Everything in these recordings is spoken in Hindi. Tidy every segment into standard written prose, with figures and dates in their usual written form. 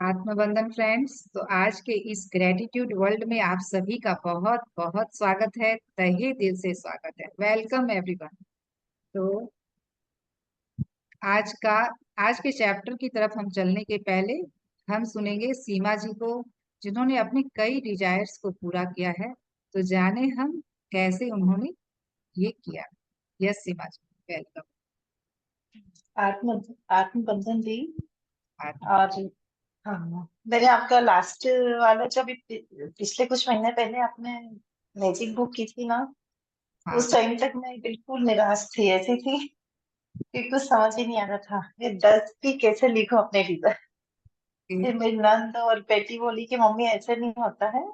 आत्मबंधन फ्रेंड्स, तो आज के इस ग्रेटिट्यूड वर्ल्ड में आप सभी का बहुत बहुत स्वागत है। तहे दिल से स्वागत है। Welcome everyone. तो आज का आज के चैप्टर की तरफ हम चलने के पहले हम सुनेंगे सीमा जी को, जिन्होंने अपने कई डिजायर्स को पूरा किया है। तो जाने हम कैसे उन्होंने ये किया। यस सीमा जी, वेलकम। आत्म आत्मबंधन दी। आप और हाँ, मैंने आपका लास्ट वाला जब पिछले कुछ महीने पहले आपने मैजिक बुक की थी ना, हाँ। उस टाइम तक मैं बिल्कुल निराश थी, ऐसी थी कि कुछ समझ ही नहीं आ रहा था ये 10 भी कैसे लिखूं अपने भीतर। फिर मेरी नंद और बेटी बोली कि मम्मी ऐसे नहीं होता है,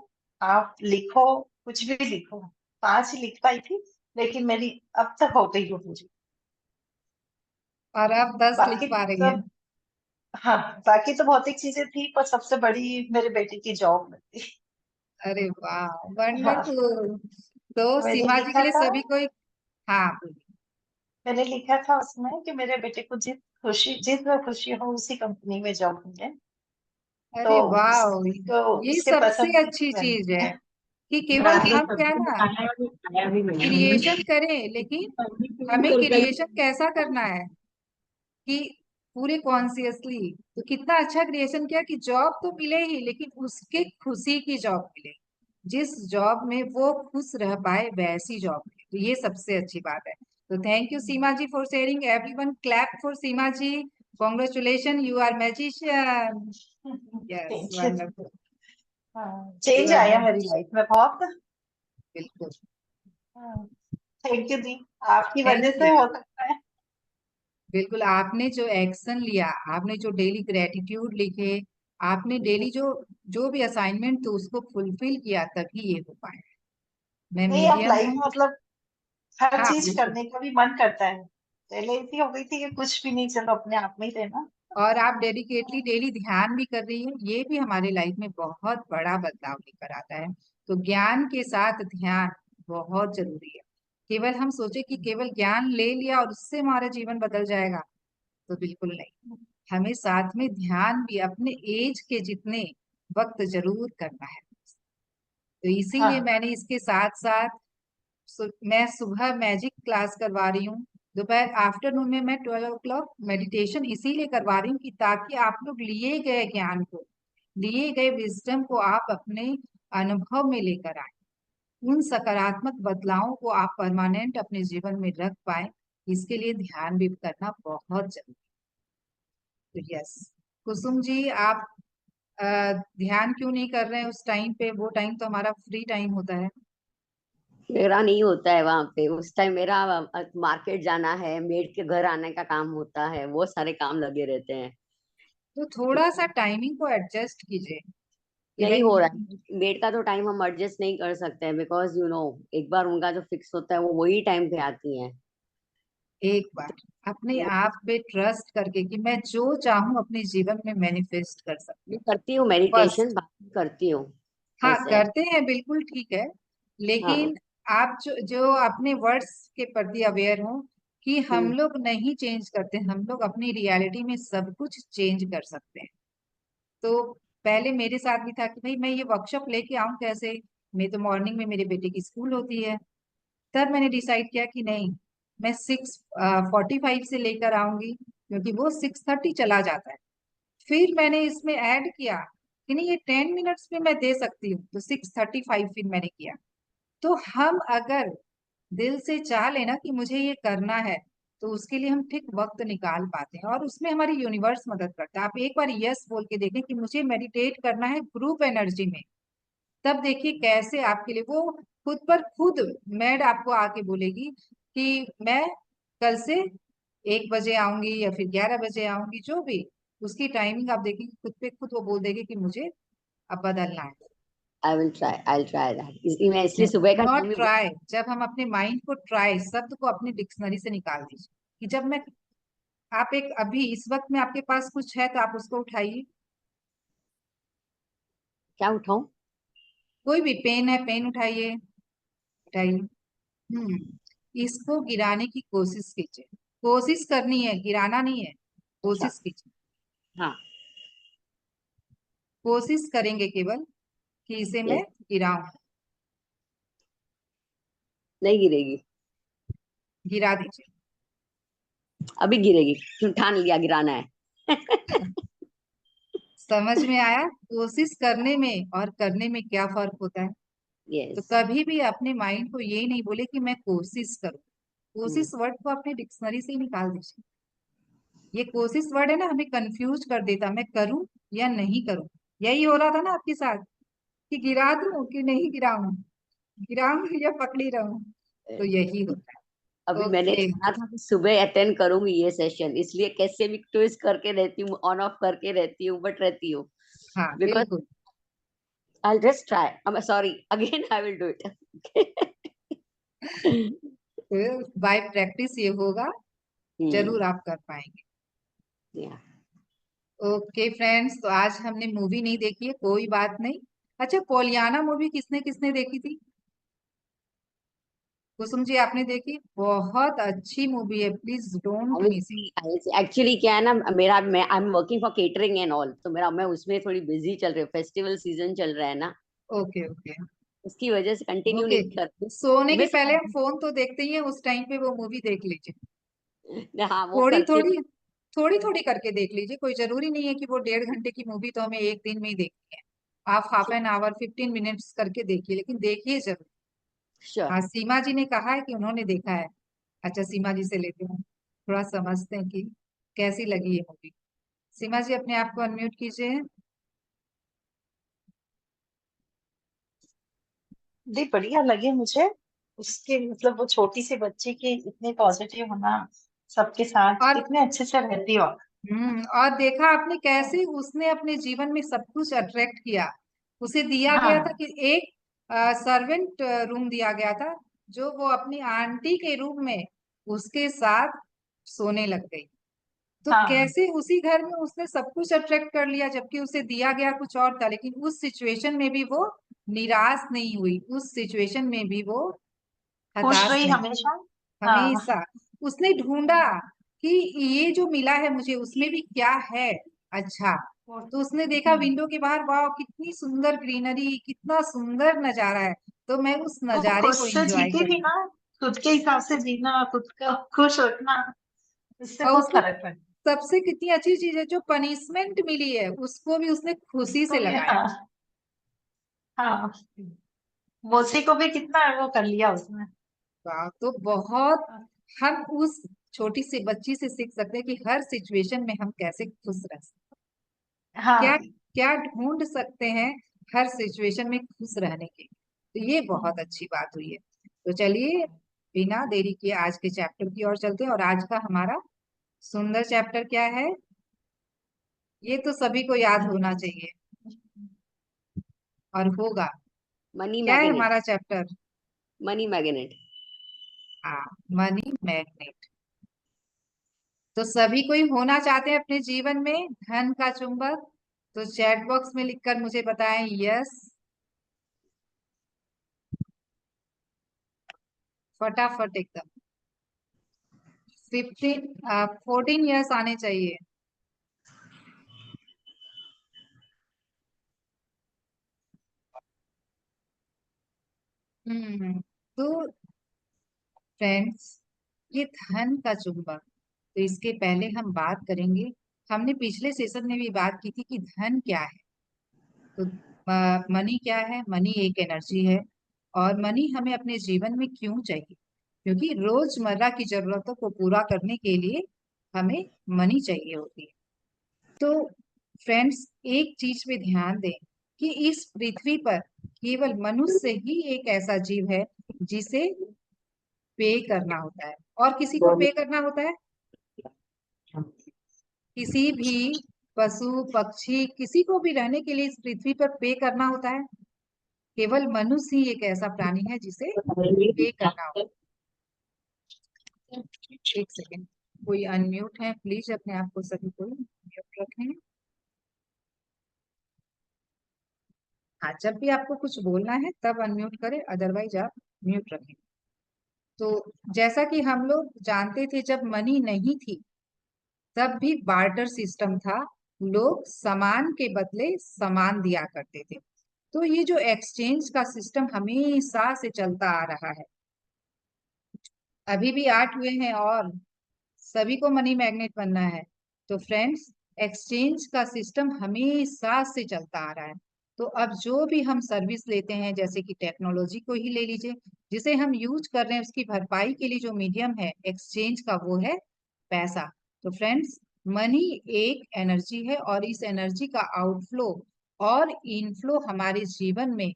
आप लिखो, कुछ भी लिखो। 5 ही लिख पाई थी, लेकिन मेरी अब तक हो गई हो पूरी। और आप 10 लिख बाकी पा रही हैं। सब, हाँ, बाकी तो भौतिक चीजें थी, पर सबसे बड़ी मेरे बेटे की जॉब में थी। अरे वाह, हाँ, वंडरफुल। तो मैंने सीमा जी के लिखा लिए था सभी कोई। हाँ बोलिए। मैंने लिखा था उसमें कि मेरे बेटे को जिसमें खुशी हो उसी कंपनी में जॉब मिले। तो अरे वाह, उसको ये उसके सबसे पसंद की अच्छी बन चीज है कि हाँ, केवल हम क्या ना क्रिएशन करें, लेकिन हमें क्रिएशन कैसा करना है कि पूरे कॉन्सियसली। तो कितना अच्छा क्रिएशन किया कि जॉब तो मिले ही, लेकिन उसके खुशी की जॉब मिले। जिस जॉब में वो खुश रह पाए वैसी जॉब मिले, तो ये सबसे अच्छी बात है। तो thank you Seema ji for sharing. Everyone clap for Seema ji. Congratulation, you are magician. Yes, thank you. Wonderful. हाँ, यू चेंज आर आया मेरी मैजिशियन। लाइफ में बहुत। बिल्कुल। हाँ, थैंक यू दी, आपकी थैंक वजह से यू। हो सकता है। बिल्कुल, आपने जो एक्शन लिया, आपने जो डेली ग्रेटिट्यूड लिखे, आपने डेली जो जो भी असाइनमेंट तो उसको फुलफिल किया, तभी ये हो पाया। मैं नहीं, आप मीडियम लाइफ हूँ। में मतलब हर हाँ चीज बिल्कुल। करने का भी मन करता है। पहले ऐसी हो गई थी कि कुछ भी नहीं, चलो अपने आप में ही रहना। और आप डेडिकेटली डेली ध्यान भी कर रही है, ये भी हमारे लाइफ में बहुत बड़ा बदलाव लेकर आता है। तो ज्ञान के साथ ध्यान बहुत जरूरी है। केवल हम सोचे कि केवल ज्ञान ले लिया और उससे हमारा जीवन बदल जाएगा, तो बिल्कुल नहीं। हमें साथ में ध्यान भी अपने एज के जितने वक्त जरूर करना है। तो इसीलिए हाँ, मैंने इसके साथ साथ मैं सुबह मैजिक क्लास करवा रही हूँ। दोपहर आफ्टरनून में मैं 12 o'clock मेडिटेशन इसीलिए करवा रही हूँ कि ताकि आप लोग लिए गए ज्ञान को, लिए गए विजडम को आप अपने अनुभव में लेकर आए। उन सकारात्मक बदलावों को आप परमानेंट अपने जीवन में रख पाए। इसके लिए ध्यान भी करना बहुत जरूरी है। तो यस, कुसुम जी, आप अ, ध्यान क्यों नहीं कर रहे हैं उस टाइम पे? वो टाइम तो हमारा फ्री टाइम होता है। मेरा नहीं होता है वहां पे उस टाइम। मेरा मार्केट जाना है, मेड के घर आने का काम होता है, वो सारे काम लगे रहते हैं। तो थोड़ा सा टाइमिंग को एडजस्ट कीजिए कि नहीं भाई। हो रहा है, मेड का तो टाइम हम एडजस्ट नहीं कर सकते हैं, बिकॉज एक बार उनका जो फिक्स होता है वो वही टाइम पे आती हैं। एक बार अपने वो आप पे ट्रस्ट करके कि मैं जो चाहूं अपने जीवन में मैनिफेस्ट कर सकती मैं हूँ। करती हूँ बस। मेडिटेशन, बाकी करती हूँ। हाँ ऐसे है। करते हैं, बिल्कुल ठीक है। हाँ। लेकिन आप जो जो अपने वर्ड्स के प्रति अवेयर हो कि हम हम्म। लोग नहीं चेंज करते, हम लोग अपनी रियलिटी में सब कुछ चेंज कर सकते हैं। तो पहले मेरे साथ भी था कि भाई मैं ये वर्कशॉप लेके आऊं कैसे। मैं तो मॉर्निंग में मेरे बेटे की स्कूल होती है। तब मैंने डिसाइड किया कि नहीं, मैं 6:45 से लेकर आऊंगी, क्योंकि वो 6:30 चला जाता है। फिर मैंने इसमें ऐड किया कि नहीं, ये 10 मिनट्स में मैं दे सकती हूँ, तो 6:35 फिर मैंने किया। तो हम अगर दिल से चाह लेना कि मुझे ये करना है, तो उसके लिए हम ठीक वक्त निकाल पाते हैं, और उसमें हमारी यूनिवर्स मदद करता है। आप एक बार यस बोल के देखें कि मुझे मेडिटेट करना है ग्रुप एनर्जी में, तब देखिए कैसे आपके लिए वो खुद पर खुद मैड आपको आके बोलेगी कि मैं कल से 1 बजे आऊंगी या फिर 11 बजे आऊंगी, जो भी उसकी टाइमिंग आप देखेंगे, खुद पे खुद वो बोल देगी कि मुझे अब बदलना है। आई विल ट्राई दैट, इसलिए मैं इसलिए सुबह का नॉट टाइम ही ट्राई, जब हम अपने माइंड को ट्राई शब्द को अपनी डिक्शनरी से निकाल दीजिए कि जब मैं, आप एक अभी इस वक्त में आपके पास कुछ है तो आप उसको उठाइए। क्या उठाऊं? कोई भी पेन है, पेन उठाइए, उठाइए। इसको गिराने की कोशिश कीजिए। कोशिश करनी है, गिराना नहीं है। अच्छा। कोशिश कीजिए। हाँ। कोशिश करेंगे केवल कि इसे मैं Yes, गिराऊं। नहीं गिरेगी। गिरा दीजिए। अभी गिरेगी, क्यों ठान लिया गिराना है। समझ में आया कोशिश करने में और करने में क्या फर्क होता है? तो यस। कभी भी अपने माइंड को ये नहीं बोले कि मैं कोशिश करूं। कोशिश वर्ड को अपने डिक्शनरी से ही निकाल दीजिए। ये कोशिश वर्ड है ना, हमें कंफ्यूज कर देता, मैं करूं या नहीं करूं। यही हो रहा था ना आपके साथ, कि गिरा दूं कि नहीं गिराऊं, गिराऊं या पकड़ी रहूं। तो यही होता है। अभी मैंने ओके। कहा था कि सुबह अटेंड करूंगी ये सेशन, इसलिए कैसे भी ट्विस्ट करके रहती हूँ, ऑन ऑफ करके रहती हूँ, बट रहती हूँ। हाँ बिकॉज बिल्कुल। I just try, I am sorry, again I will do it. तो बाय प्रैक्टिस ये होगा, जरूर आप कर पाएंगे। या ओके फ्रेंड्स, तो आज हमने मूवी नहीं देखी है, कोई बात नहीं। अच्छा, पोलियाना मूवी किसने किसने देखी थी? कुसुम जी आपने देखी? बहुत अच्छी मूवी है, please don't miss it. Actually क्या है ना, मेरा मैं I am working for catering and all, तो मेरा मैं उसमें थोड़ी बिजी चल रही हूँ, फेस्टिवल सीजन चल रहा है ना, ओके ओके उसकी वजह से कंटिन्यू ओके। नहीं कर सोने के मिस पहले कर। हम फोन तो देखते ही हैं, उस टाइम पे वो मूवी देख लीजिए। हाँ, वो थोड़ी करके थोड़ी थोड़ी थोड़ी करके देख लीजिए, कोई जरूरी नहीं है कि वो 1.5 घंटे की मूवी तो हमें एक दिन में ही देखनी है। आप हाफ एन आवर 15 मिनट्स करके देखिए, लेकिन देखिए जरूर। श्योर। हाँ, सीमा जी ने कहा है कि उन्होंने देखा है। अच्छा, सीमा जी से लेते हैं, थोड़ा समझते हैं कि कैसी लगी ये मूवी। सीमा जी अपने आप को अनम्यूट कीजिए। जी बढ़िया लगे मुझे। उसके मतलब वो छोटी सी बच्ची की इतनी पॉजिटिव होना, सबके साथ और कितने अच्छे से रहती हो। और देखा आपने कैसे उसने अपने जीवन में सब कुछ अट्रैक्ट किया। उसे दिया गया था हाँ कि एक सर्वेंट रूम दिया गया था, जो वो अपनी आंटी के रूम में उसके साथ सोने लग गई। तो हाँ कैसे उसी घर में उसने सब कुछ अट्रैक्ट कर लिया, जबकि उसे दिया गया कुछ और था। लेकिन उस सिचुएशन में भी वो निराश नहीं हुई, उस सिचुएशन में भी वो खुश हताश रही नहीं। हमेशा। हाँ हमेशा उसने ढूंढा कि ये जो मिला है मुझे उसमें भी क्या है। अच्छा, तो उसने देखा हम्म, विंडो के बाहर, वाह कितनी सुंदर ग्रीनरी, कितना सुंदर नजारा है, तो मैं उस वो नजारे खुद को से एंजॉय जीती थी करूँ। ना, खुद के हिसाब से जीना, खुद का खुश रखना, इससे और बहुत उसने फर्क पड़ता सबसे कितनी अच्छी चीज है, जो पनिशमेंट मिली है उसको भी उसने है। खुशी से उसको भी लगाया। हाँ। हाँ, मौसी को भी कितना वो कर लिया उसने। वाह, तो बहुत हम उस छोटी सी बच्ची से सीख सकते हैं कि हर सिचुएशन में हम कैसे खुश रह सकते हैं, क्या हाँ क्या ढूंढ सकते हैं हर सिचुएशन में खुश रहने के। तो ये बहुत अच्छी बात हुई है। तो चलिए, बिना देरी किए आज के चैप्टर की ओर चलते हैं। और आज का हमारा सुंदर चैप्टर क्या है, ये तो सभी को याद होना चाहिए और होगा। मनी क्या है मैग्नेट। हमारा चैप्टर? Money magnet. हाँ, मनी मैग्नेट। तो सभी कोई होना चाहते हैं अपने जीवन में धन का चुंबक? तो चैट बॉक्स में लिखकर मुझे बताएं यस, फटाफट एकदम। 14 आने चाहिए। तो फ्रेंड्स, ये धन का चुंबक, तो इसके पहले हम बात करेंगे। हमने पिछले सेशन में भी बात की थी कि धन क्या है। तो मनी क्या है? मनी एक एनर्जी है। और मनी हमें अपने जीवन में क्यों चाहिए? क्योंकि रोजमर्रा की जरूरतों को पूरा करने के लिए हमें मनी चाहिए होती है। तो फ्रेंड्स, एक चीज पे ध्यान दें कि इस पृथ्वी पर केवल मनुष्य ही एक ऐसा जीव है जिसे पे करना होता है। और किसी को पे करना होता है? किसी भी पशु पक्षी, किसी को भी रहने के लिए इस पृथ्वी पर पे करना होता है? केवल मनुष्य ही एक ऐसा प्राणी है जिसे पे करना होता है। एक सेकेंड, कोई अनम्यूट है? प्लीज अपने आप को सभी को म्यूट रखें। हाँ, जब भी आपको कुछ बोलना है तब अनम्यूट करें, अदरवाइज आप म्यूट रखें। तो जैसा कि हम लोग जानते थे, जब मनी नहीं थी तब भी बार्टर सिस्टम था। लोग सामान के बदले सामान दिया करते थे। तो ये जो एक्सचेंज का सिस्टम हमेशा से चलता आ रहा है, अभी भी 8 हुए हैं और सभी को मनी मैग्नेट बनना है। तो फ्रेंड्स, एक्सचेंज का सिस्टम हमेशा से चलता आ रहा है। तो अब जो भी हम सर्विस लेते हैं, जैसे कि टेक्नोलॉजी को ही ले लीजिए, जिसे हम यूज कर रहे हैं, उसकी भरपाई के लिए जो मीडियम है एक्सचेंज का, वो है पैसा। तो फ्रेंड्स, मनी एक एनर्जी है और इस एनर्जी का आउटफ्लो और इनफ्लो हमारे जीवन में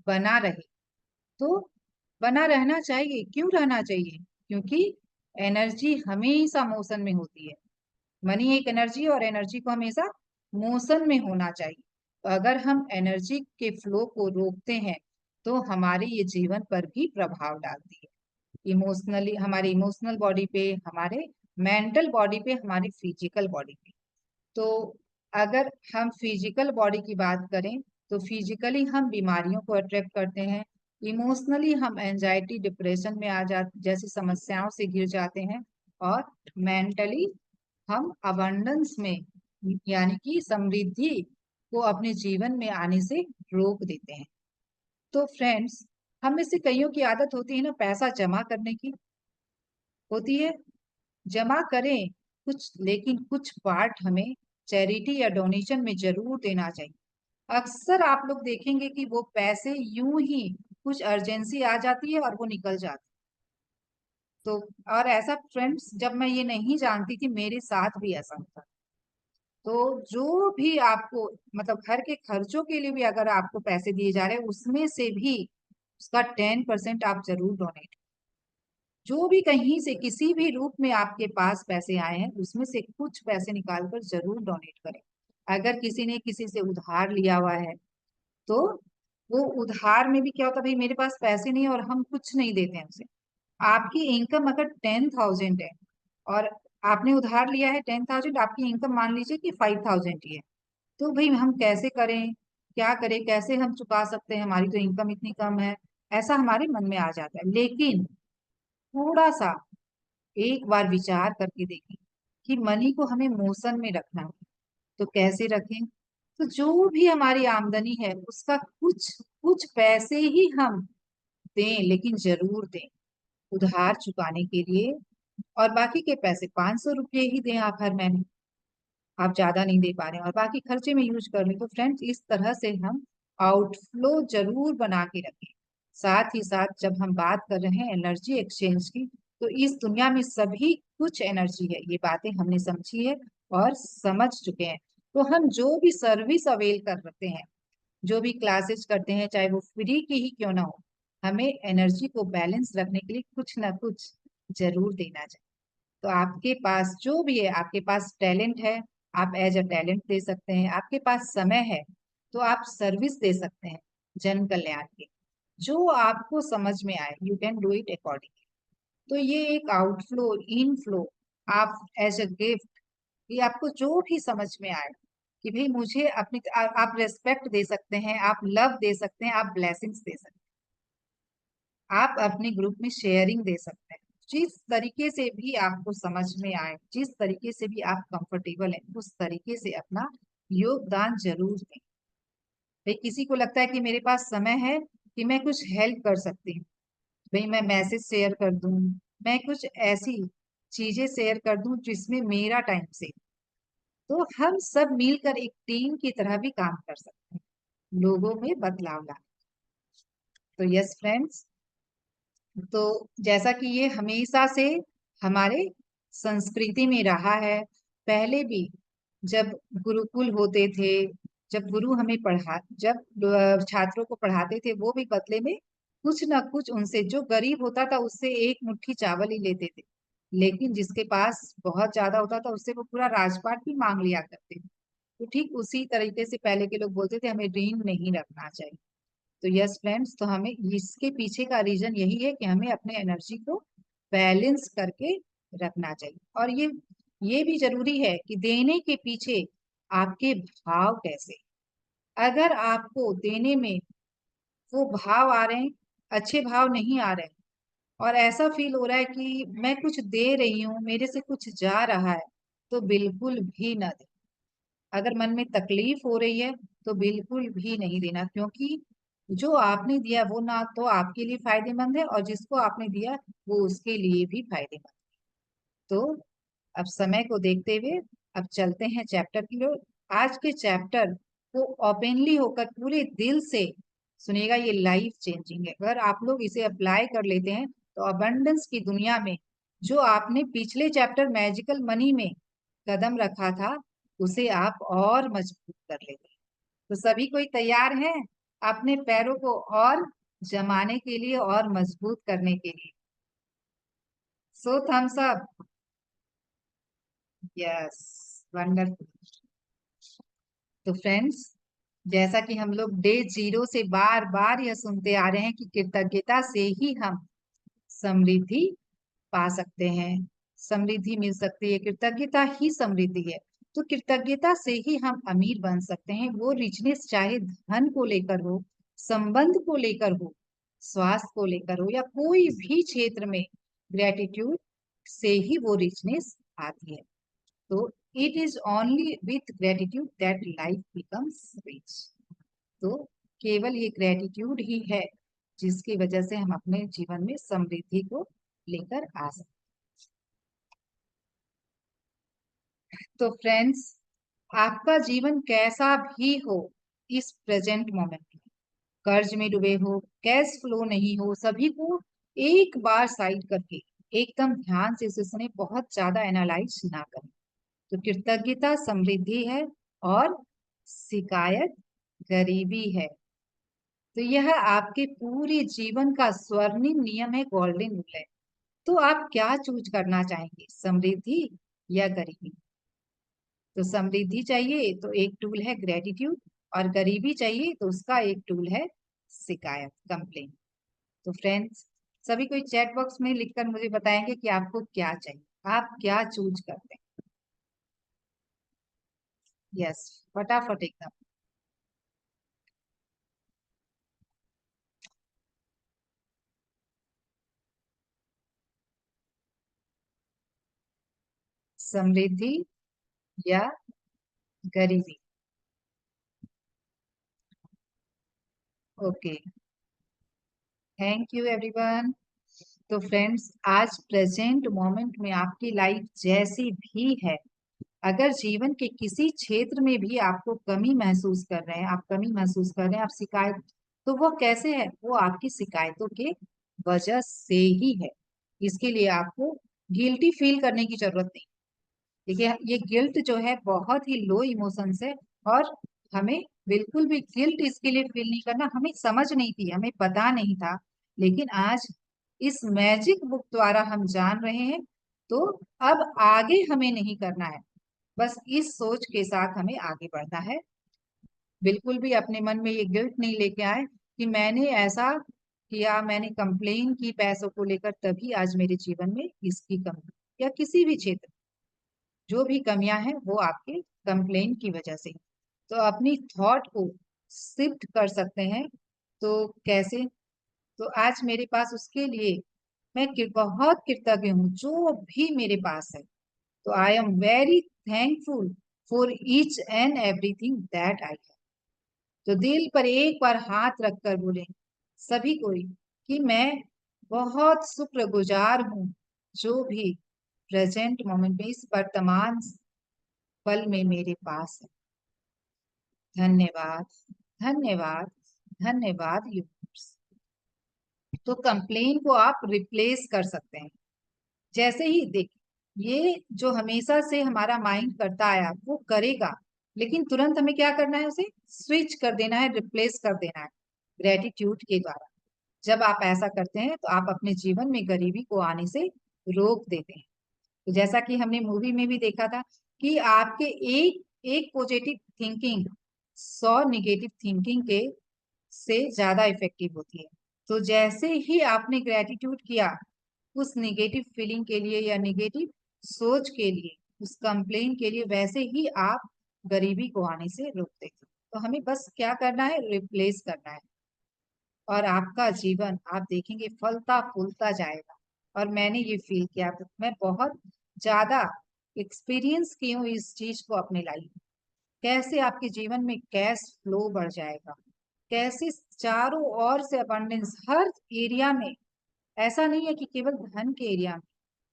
बना रहे, तो बना रहना चाहिए। क्यों रहना चाहिए? क्योंकि एनर्जी हमेशा मोशन में होती है। मनी एक एनर्जी और एनर्जी को हमेशा मोशन में होना चाहिए। तो अगर हम एनर्जी के फ्लो को रोकते हैं तो हमारे ये जीवन पर भी प्रभाव डालती है। इमोशनली, हमारे इमोशनल बॉडी पे, हमारे मेंटल बॉडी पे, हमारी फिजिकल बॉडी पे। तो अगर हम फिजिकल बॉडी की बात करें तो फिजिकली हम बीमारियों को अट्रैक्ट करते हैं। इमोशनली हम एंजाइटी, डिप्रेशन में आ जा जैसी समस्याओं से घिर जाते हैं। और मेंटली हम अबंडेंस में, यानी कि समृद्धि को अपने जीवन में आने से रोक देते हैं। तो फ्रेंड्स, हम में से कईयों की आदत होती है ना, पैसा जमा करने की होती है। जमा करें कुछ, लेकिन कुछ पार्ट हमें चैरिटी या डोनेशन में जरूर देना चाहिए। अक्सर आप लोग देखेंगे कि वो पैसे यूं ही, कुछ अर्जेंसी आ जाती है और वो निकल जाती है। तो और ऐसा फ्रेंड्स, जब मैं ये नहीं जानती थी, मेरे साथ भी ऐसा होता। तो जो भी आपको, मतलब घर के खर्चों के लिए भी अगर आपको पैसे दिए जा रहे हैं, उसमें से भी उसका 10% आप जरूर डोनेट। जो भी कहीं से किसी भी रूप में आपके पास पैसे आए हैं, उसमें से कुछ पैसे निकाल कर जरूर डोनेट करें। अगर किसी ने किसी से उधार लिया हुआ है, तो वो उधार में भी क्या होता है, भाई मेरे पास पैसे नहीं है और हम कुछ नहीं देते हैं उसे। आपकी इनकम अगर 10,000 है और आपने उधार लिया है 10,000, आपकी इनकम मान लीजिए कि 5,000 ही है, तो भाई हम कैसे करें, क्या करें, कैसे हम चुका सकते हैं, हमारी तो इनकम इतनी कम है, ऐसा हमारे मन में आ जाता है। लेकिन थोड़ा सा एक बार विचार करके देखें कि मनी को हमें मोशन में रखना है। तो कैसे रखें? तो जो भी हमारी आमदनी है उसका कुछ कुछ पैसे ही हम दें, लेकिन जरूर दें उधार चुकाने के लिए। और बाकी के पैसे 500 रुपये ही दें आप हर महीने, आप ज्यादा नहीं दे पा रहे हैं, और बाकी खर्चे में यूज कर लें। तो फ्रेंड्स, इस तरह से हम आउटफ्लो जरूर बना के रखें। साथ ही साथ जब हम बात कर रहे हैं एनर्जी एक्सचेंज की, तो इस दुनिया में सभी कुछ एनर्जी है, ये बातें हमने समझी है और समझ चुके हैं। तो हम जो भी सर्विस अवेल करते हैं, जो भी क्लासेस करते हैं, चाहे वो फ्री की ही क्यों ना हो, हमें एनर्जी को बैलेंस रखने के लिए कुछ ना कुछ जरूर देना चाहिए। तो आपके पास जो भी है, आपके पास टैलेंट है, आप एज अ टैलेंट दे सकते हैं। आपके पास समय है तो आप सर्विस दे सकते हैं जन कल्याण की। जो आपको समझ में आए, you can do it accordingly. तो ये एक आउटफ्लो इनफ्लो, आप एज अ गिफ्ट, ये आपको जो भी समझ में आए कि भाई मुझे अपनी, आप रेस्पेक्ट दे सकते हैं, आप लव दे सकते हैं, आप ब्लेसिंग्स दे सकते हैं, आप अपने ग्रुप में शेयरिंग दे सकते हैं। जिस तरीके से भी आपको समझ में आए, जिस तरीके से भी आप कंफर्टेबल हैं, उस तरीके से अपना योगदान जरूर दें। भाई किसी को लगता है कि मेरे पास समय है कि मैं कुछ हेल्प कर सकती हूँ, भाई मैं मैसेज शेयर कर दूं, मैं कुछ ऐसी चीजें शेयर कर दूं जिसमें मेरा टाइम से, तो हम सब मिलकर एक टीम की तरह भी काम कर सकते हैं लोगों में बदलाव लाने। तो यस फ्रेंड्स, तो जैसा कि ये हमेशा से हमारे संस्कृति में रहा है, पहले भी जब गुरुकुल होते थे, जब गुरु हमें जब छात्रों को पढ़ाते थे, वो भी बदले में कुछ ना कुछ उनसे, जो गरीब होता था उससे एक मुट्ठी चावल ही लेते थे, लेकिन जिसके पास बहुत ज्यादा होता था उससे वो पूरा राजपाट भी मांग लिया करते थे। तो ठीक उसी तरीके से पहले के लोग बोलते थे हमें ऋण नहीं रखना चाहिए। तो यस फ्रेंड्स, तो हमें इसके पीछे का रीजन यही है कि हमें अपने एनर्जी को बैलेंस करके रखना चाहिए। और ये भी जरूरी है कि देने के पीछे आपके भाव कैसे, अगर आपको देने में वो भाव आ रहे हैं, अच्छे भाव नहीं आ रहे हैं, और ऐसा फील हो रहा है कि मैं कुछ दे रही हूँ, मेरे से कुछ जा रहा है, तो बिल्कुल भी ना दे। अगर मन में तकलीफ हो रही है तो बिल्कुल भी नहीं देना, क्योंकि जो आपने दिया वो ना तो आपके लिए फायदेमंद है और जिसको आपने दिया वो उसके लिए भी फायदेमंद। तो अब समय को देखते हुए अब चलते हैं चैप्टर की ओर। आज के चैप्टर को ओपनली होकर पूरे दिल से सुनिएगा, ये लाइफ चेंजिंग है। अगर आप लोग इसे अप्लाई कर लेते हैं तो अबंडेंस की दुनिया में जो आपने पिछले चैप्टर मैजिकल मनी में कदम रखा था उसे आप और मजबूत कर लेंगे। तो सभी कोई तैयार है अपने पैरों को और जमाने के लिए और मजबूत करने के लिए? सो थम्स अप। Yes, wonderful. तो फ्रेंड्स, जैसा कि हम लोग डे 0 से बार बार यह सुनते आ रहे हैं कि कृतज्ञता से ही हम समृद्धि पा सकते हैं, समृद्धि मिल सकती है, कृतज्ञता ही समृद्धि है। तो कृतज्ञता से ही हम अमीर बन सकते हैं। वो रिचनेस चाहे धन को लेकर हो, संबंध को लेकर हो, स्वास्थ्य को लेकर हो, या कोई भी क्षेत्र में ग्रेटिट्यूड से ही वो रिचनेस आती है। तो it is only with gratitude that life becomes rich. तो केवल ये ग्रेटिट्यूड ही है जिसकी वजह से हम अपने जीवन में समृद्धि को लेकर आ सकते। तो फ्रेंड्स, आपका जीवन कैसा भी हो, इस प्रेजेंट मोमेंट में कर्ज में डूबे हो, कैश फ्लो नहीं हो, सभी को एक बार साइड करके एकदम ध्यान से इसे सुने, बहुत ज्यादा एनालाइज ना करें। तो कृतज्ञता समृद्धि है और शिकायत गरीबी है। तो यह आपके पूरे जीवन का स्वर्णिम नियम है, गोल्डन रूल है। तो आप क्या चूज करना चाहेंगे, समृद्धि या गरीबी? तो समृद्धि चाहिए तो एक टूल है ग्रेटिट्यूड, और गरीबी चाहिए तो उसका एक टूल है शिकायत, कंप्लेन। तो फ्रेंड्स, सभी कोई चैट बॉक्स में लिखकर मुझे बताएंगे कि आपको क्या चाहिए, आप क्या चूज करते हैं। यस, फटाफट एकदम। समृद्धि या गरीबी? Okay, thank you everyone. तो फ्रेंड्स, आज प्रेजेंट मोमेंट में आपकी लाइफ जैसी भी है, अगर जीवन के किसी क्षेत्र में भी आपको कमी महसूस कर रहे हैं, आप कमी महसूस कर रहे हैं, आप शिकायत, तो वो कैसे है? वो आपकी शिकायतों के वजह से ही है। इसके लिए आपको गिल्टी फील करने की जरूरत नहीं। देखिए, ये गिल्ट जो है बहुत ही लो इमोशंस है, और हमें बिल्कुल भी गिल्ट इसके लिए फील नहीं करना। हमें समझ नहीं थी, हमें पता नहीं था, लेकिन आज इस मैजिक बुक द्वारा हम जान रहे हैं। तो अब आगे हमें नहीं करना है, बस इस सोच के साथ हमें आगे बढ़ना है। बिल्कुल भी अपने मन में ये गिल्ट नहीं लेके आए कि मैंने ऐसा किया, मैंने कंप्लेन की पैसों को लेकर, तभी आज मेरे जीवन में इसकी कमी, या किसी भी क्षेत्र जो भी कमियां हैं वो आपके कंप्लेन की वजह से। तो अपनी थॉट को शिफ्ट कर सकते हैं। तो कैसे? तो आज मेरे पास उसके लिए मैं बहुत कृतज्ञ हूँ जो भी मेरे पास है। तो I am very thankful for each and everything that I have. तो दिल पर एक बार हाथ रखकर बोले सभी कोई कि मैं बहुत शुक्रगुजार हूँ जो भी प्रेजेंट मोमेंट में, इस वर्तमान पल में मेरे पास है। धन्यवाद, धन्यवाद, धन्यवाद यूनिवर्स। तो कंप्लेन को आप रिप्लेस कर सकते हैं। जैसे ही देख, ये जो हमेशा से हमारा माइंड करता आया वो करेगा, लेकिन तुरंत हमें क्या करना है, उसे स्विच कर देना है, रिप्लेस कर देना है ग्रेटिट्यूड के द्वारा। जब आप ऐसा करते हैं तो आप अपने जीवन में गरीबी को आने से रोक देते हैं। तो जैसा कि हमने मूवी में भी देखा था कि आपके एक एक पॉजिटिव थिंकिंग 100 निगेटिव थिंकिंग के से ज्यादा इफेक्टिव होती है। तो जैसे ही आपने ग्रेटिट्यूड किया उस निगेटिव फीलिंग के लिए या निगेटिव सोच के लिए, उस कंप्लेन के लिए, वैसे ही आप गरीबी को आने से रोक देते। तो हमें बस क्या करना है, रिप्लेस करना है, और आपका जीवन आप देखेंगे फलता फूलता जाएगा। और मैंने ये फील किया, मैं बहुत ज्यादा एक्सपीरियंस की हूँ इस चीज को अपनी लाइफ में। कैसे आपके जीवन में कैश फ्लो बढ़ जाएगा, कैसे चारों ओर से अबंडेंस हर एरिया में। ऐसा नहीं है कि केवल धन के एरिया में,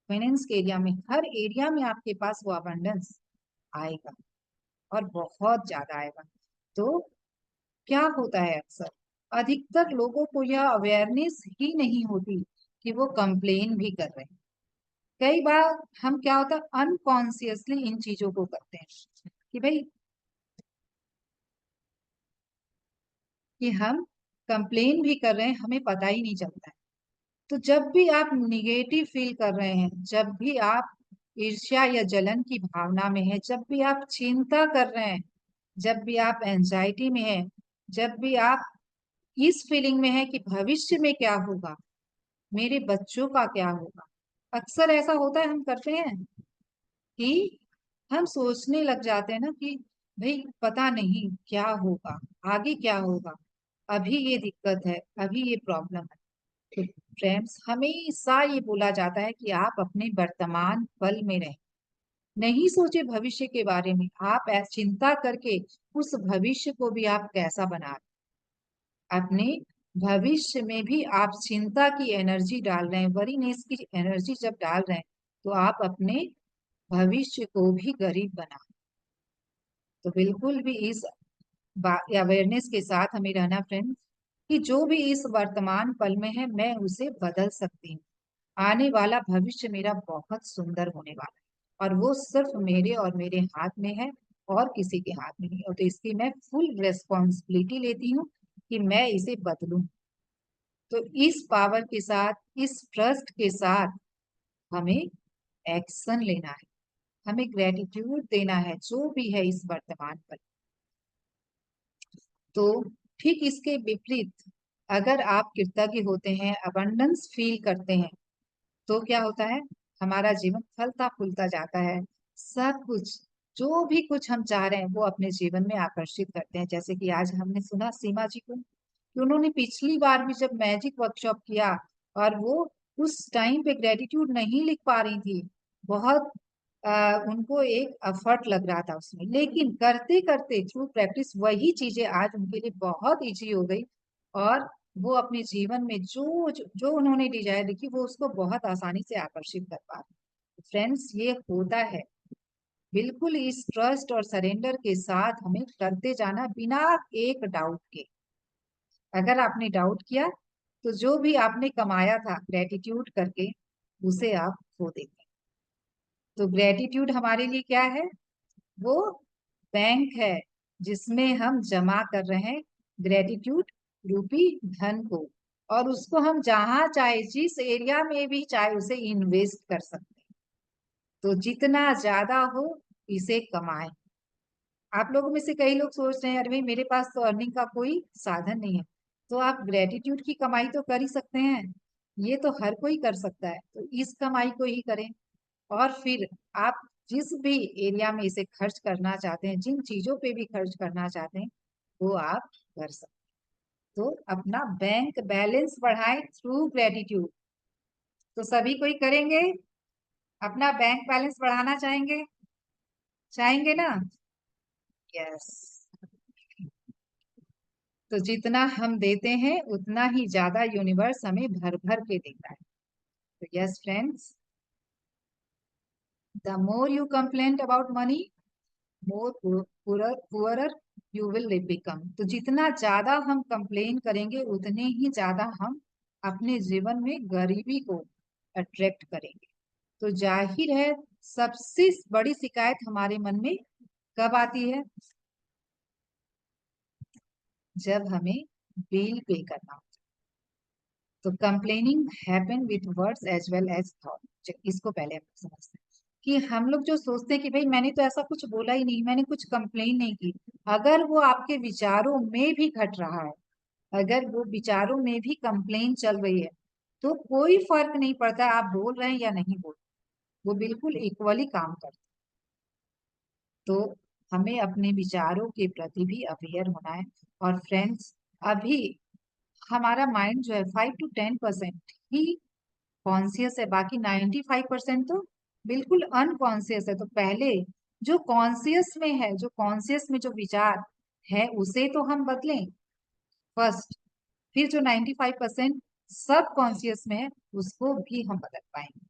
फाइनेंस के एरिया में, हर एरिया में आपके पास वो अबंडेंस आएगा और बहुत ज्यादा आएगा। तो क्या होता है, अक्सर अधिकतर लोगों को यह अवेयरनेस ही नहीं होती कि वो कंप्लेन भी कर रहे हैं। कई बार हम क्या होता है अनकॉन्शियसली इन चीजों को करते हैं कि भाई कि हम कंप्लेन भी कर रहे हैं, हमें पता ही नहीं चलता है। तो जब भी आप निगेटिव फील कर रहे हैं, जब भी आप ईर्ष्या या जलन की भावना में है, जब भी आप चिंता कर रहे हैं, जब भी आप एंजाइटी में है, जब भी आप इस फीलिंग में है कि भविष्य में क्या होगा, मेरे बच्चों का क्या होगा, अक्सर ऐसा होता है हम करते हैं कि हम सोचने लग जाते हैं ना कि भाई पता नहीं क्या होगा, आगे क्या होगा, अभी ये दिक्कत है, अभी ये प्रॉब्लम है। तो फ्रेंड्स, हमेशा ये बोला जाता है कि आप अपने वर्तमान पल में रहें, नहीं सोचे भविष्य के बारे में। आप चिंता करके उस भविष्य को भी आप कैसा बना रहे हैं। अपने भविष्य में भी आप चिंता की एनर्जी डाल रहे हैं, वरीनेस की एनर्जी जब डाल रहे हैं, तो आप अपने भविष्य को भी गरीब बना। तो बिल्कुल भी इस अवेयरनेस के साथ हमें रहना फ्रेंड्स कि जो भी इस वर्तमान पल में है मैं उसे बदल सकती हूँ। आने वाला भविष्य मेरा बहुत सुंदर होने वाला है और वो सिर्फ मेरे और मेरे हाथ में है और किसी के हाथ में नहीं। और तो इसकी मैं फुल रिस्पॉन्सिबिलिटी लेती हूँ कि मैं इसे बदलूं। तो इस पावर के साथ, इस ट्रस्ट के साथ हमें एक्शन लेना है, हमें ग्रेटिट्यूड देना है जो भी है इस वर्तमान पल। तो ठीक इसके विपरीत, अगर आप कृतज्ञ होते हैं, अबंडेंस फील करते हैं, तो क्या होता है, हमारा जीवन फलता फूलता जाता है। सब कुछ, जो भी कुछ हम चाह रहे हैं वो अपने जीवन में आकर्षित करते हैं। जैसे कि आज हमने सुना सीमा जी को कि उन्होंने पिछली बार भी जब मैजिक वर्कशॉप किया और वो उस टाइम पे ग्रेटिट्यूड नहीं लिख पा रही थी, बहुत उनको एक एफर्ट लग रहा था उसमें, लेकिन करते करते थ्रू प्रैक्टिस वही चीजें आज उनके लिए बहुत इजी हो गई और वो अपने जीवन में जो जो, जो उन्होंने डिजायर देखी वो उसको बहुत आसानी से आकर्षित कर पा रहे। फ्रेंड्स, ये होता है बिल्कुल इस ट्रस्ट और सरेंडर के साथ हमें करते जाना बिना एक डाउट के। अगर आपने डाउट किया तो जो भी आपने कमाया था ग्रेटिट्यूड करके उसे आप खो देंगे। तो ग्रेटिट्यूड हमारे लिए क्या है, वो बैंक है जिसमें हम जमा कर रहे हैं ग्रेटिट्यूड रूपी धन को, और उसको हम जहां चाहे जिस एरिया में भी चाहे उसे इन्वेस्ट कर सकते हैं। तो जितना ज्यादा हो इसे कमाएं। आप लोगों में से कई लोग सोच रहे हैं अरे भाई मेरे पास तो अर्निंग का कोई साधन नहीं है, तो आप ग्रेटिट्यूड की कमाई तो कर ही सकते हैं। ये तो हर कोई कर सकता है, तो इस कमाई को ही करें। और फिर आप जिस भी एरिया में इसे खर्च करना चाहते हैं, जिन चीजों पे भी खर्च करना चाहते हैं, वो आप कर सकते हैं। तो अपना बैंक बैलेंस बढ़ाएं थ्रू ग्रेटिट्यूड। तो सभी कोई करेंगे, अपना बैंक बैलेंस बढ़ाना चाहेंगे, चाहेंगे ना? यस। तो जितना हम देते हैं उतना ही ज्यादा यूनिवर्स हमें भर भर के देता है। तो yes friends, the more you complain about money, more poorer you will become. तो जितना ज्यादा हम कंप्लेन करेंगे उतने ही ज्यादा हम अपने जीवन में गरीबी को अट्रैक्ट करेंगे। तो जाहिर है सबसे बड़ी शिकायत हमारे मन में कब आती है, जब हमें बिल पे करना होता है। तो complaining happen with words as well as thought. इसको पहले हम समझते हैं कि हम लोग जो सोचते हैं कि भाई मैंने तो ऐसा कुछ बोला ही नहीं, मैंने कुछ कंप्लेन नहीं की, अगर वो आपके विचारों में भी घट रहा है, अगर वो विचारों में भी कंप्लेन चल रही है, तो कोई फर्क नहीं पड़ता आप बोल रहे हैं या नहीं बोल रहे, वो बिल्कुल इक्वली काम करता है। तो हमें अपने विचारों के प्रति भी अवेयर होना है। और फ्रेंड्स, अभी हमारा माइंड जो है 5 to 10% ही कॉन्शियस है, बाकी 95% तो बिल्कुल अनकॉन्शियस है। तो पहले जो कॉन्शियस में है, जो कॉन्शियस में जो विचार है उसे तो हम बदलें फर्स्ट, फिर जो 95% सब कॉन्शियस में है उसको भी हम बदल पाएंगे।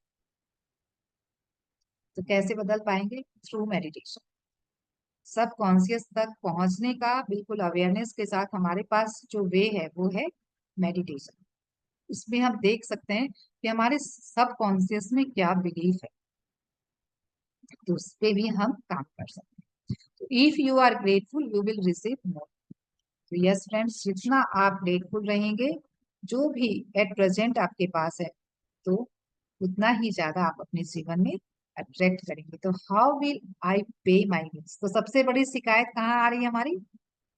तो कैसे बदल पाएंगे? Through meditation. सब कॉन्शियस तक पहुंचने का बिल्कुल अवेयरनेस के साथ हमारे पास जो वे है वो है मेडिटेशन। इसमें हम देख सकते हैं कि हमारे सब कॉन्शियस में क्या बिलीफ है, तो उस पे भी हम काम कर सकते हैं। तो if you are grateful you will receive more. तो यस फ्रेंड्स, जितना आप ग्रेटफुल रहेंगे जो भी एट प्रेजेंट आपके पास है, तो उतना ही ज्यादा आप अपने जीवन में अट्रैक्ट करेंगे। तो हाउ विल आई पे माई बिल्स? तो सबसे बड़ी शिकायत कहाँ आ रही है हमारी?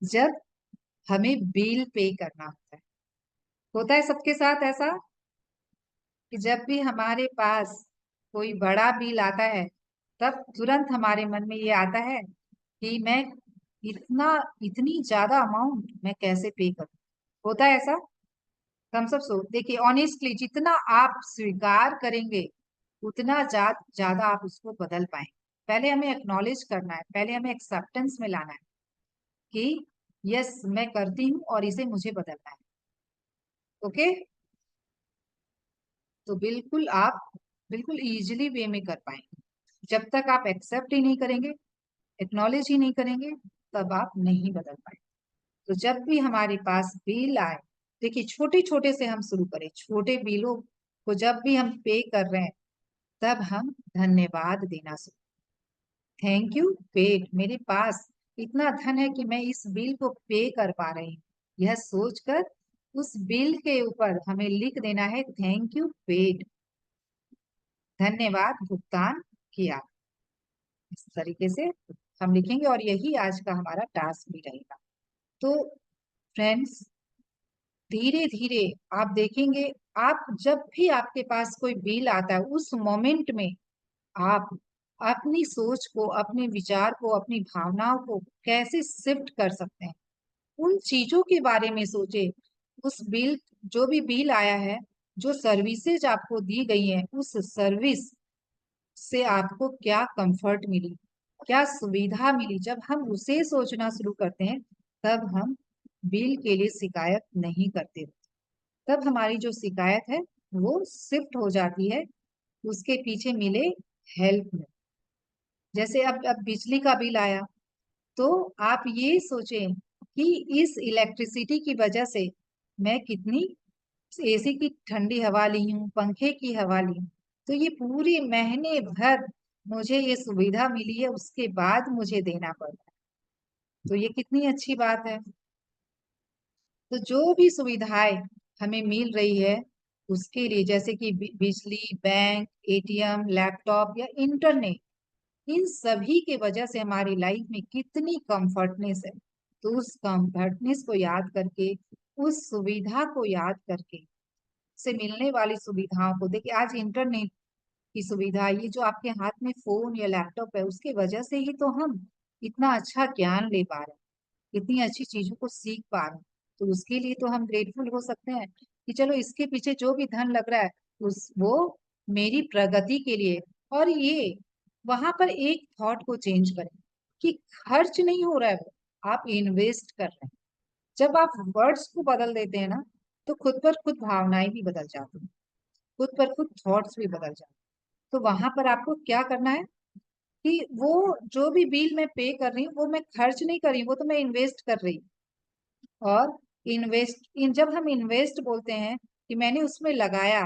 जब हमें बिल पे करना होता है सबके साथ ऐसा कि जब भी हमारे पास कोई बड़ा बिल आता है तब तुरंत हमारे मन में ये आता है कि मैं इतना इतनी ज्यादा अमाउंट मैं कैसे पे करूं। होता है ऐसा? हम सब सोच देखिए ऑनेस्टली, जितना आप स्वीकार करेंगे उतना ज्यादा आप उसको बदल पाएंगे। पहले हमें एक्नॉलेज करना है, पहले हमें एक्सेप्टेंस में लाना है कि यस मैं करती हूँ और इसे मुझे बदलना है। ओके, तो बिल्कुल आप बिल्कुल इजीली वे में कर पाएंगे। जब तक आप एक्सेप्ट ही नहीं करेंगे, एक्नॉलेज ही नहीं करेंगे, तब आप नहीं बदल पाएंगे। तो जब भी हमारे पास बिल आए, देखिए छोटे छोटे से हम शुरू करें, छोटे बिलों को जब भी हम पे कर रहे हैं तब हम धन्यवाद देना शुरू। थैंक यू पेड, मेरे पास इतना धन है कि मैं इस बिल को पे कर पा रही हूँ। यह सोचकर उस बिल के ऊपर हमें लिख देना है थैंक यू पेड, धन्यवाद भुगतान किया। इस तरीके से हम लिखेंगे और यही आज का हमारा टास्क भी रहेगा। तो फ्रेंड्स, धीरे धीरे आप देखेंगे, आप जब भी आपके पास कोई बिल आता है उस मोमेंट में आप अपनी सोच को, अपने विचार को, अपनी भावनाओं को कैसे शिफ्ट कर सकते हैं। उन चीजों के बारे में सोचे। उस बिल, जो भी बिल आया है, जो सर्विसेज आपको दी गई है, उस सर्विस से आपको क्या कंफर्ट मिली, क्या सुविधा मिली, जब हम उसे सोचना शुरू करते हैं तब हम बिल के लिए शिकायत नहीं करते। तब हमारी जो शिकायत है वो शिफ्ट हो जाती है उसके पीछे मिले हेल्प में। जैसे अब बिजली का बिल आया तो आप ये सोचें कि इस इलेक्ट्रिसिटी की वजह से मैं कितनी एसी की ठंडी हवा ली हूँ, पंखे की हवा ली हूँ, तो ये पूरे महीने भर मुझे ये सुविधा मिली है, उसके बाद मुझे देना पड़ रहा है। तो ये कितनी अच्छी बात है। तो जो भी सुविधाएं हमें मिल रही है उसके लिए, जैसे कि बिजली, बैंक, एटीएम, लैपटॉप या इंटरनेट, इन सभी के वजह से हमारी लाइफ में कितनी कंफर्टनेस है। तो उस कंफर्टनेस को याद करके, उस सुविधा को याद करके, से मिलने वाली सुविधाओं को देखिए, आज इंटरनेट की सुविधा, ये जो आपके हाथ में फोन या लैपटॉप है उसके वजह से ही तो हम इतना अच्छा ज्ञान ले पा रहे हैं, इतनी अच्छी चीजों को सीख पा रहे हैं। तो उसके लिए तो हम ग्रेटफुल हो सकते हैं कि चलो इसके पीछे जो भी धन लग रहा है उस वो मेरी प्रगति के लिए। और ये वहां पर एक थॉट को चेंज करें कि खर्च नहीं हो रहा है, वो आप इन्वेस्ट कर रहे हैं। जब आप वर्ड्स को बदल देते हैं ना, तो खुद पर खुद भावनाएं भी बदल जाती हैं, खुद पर खुद थॉट्स भी बदल जाते हैं। तो वहां पर आपको क्या करना है कि वो जो भी बिल मैं पे कर रही हूँ वो मैं खर्च नहीं कर रही हूँ, वो तो मैं इन्वेस्ट कर रही हूँ। और जब हम इन्वेस्ट बोलते हैं कि मैंने उसमें लगाया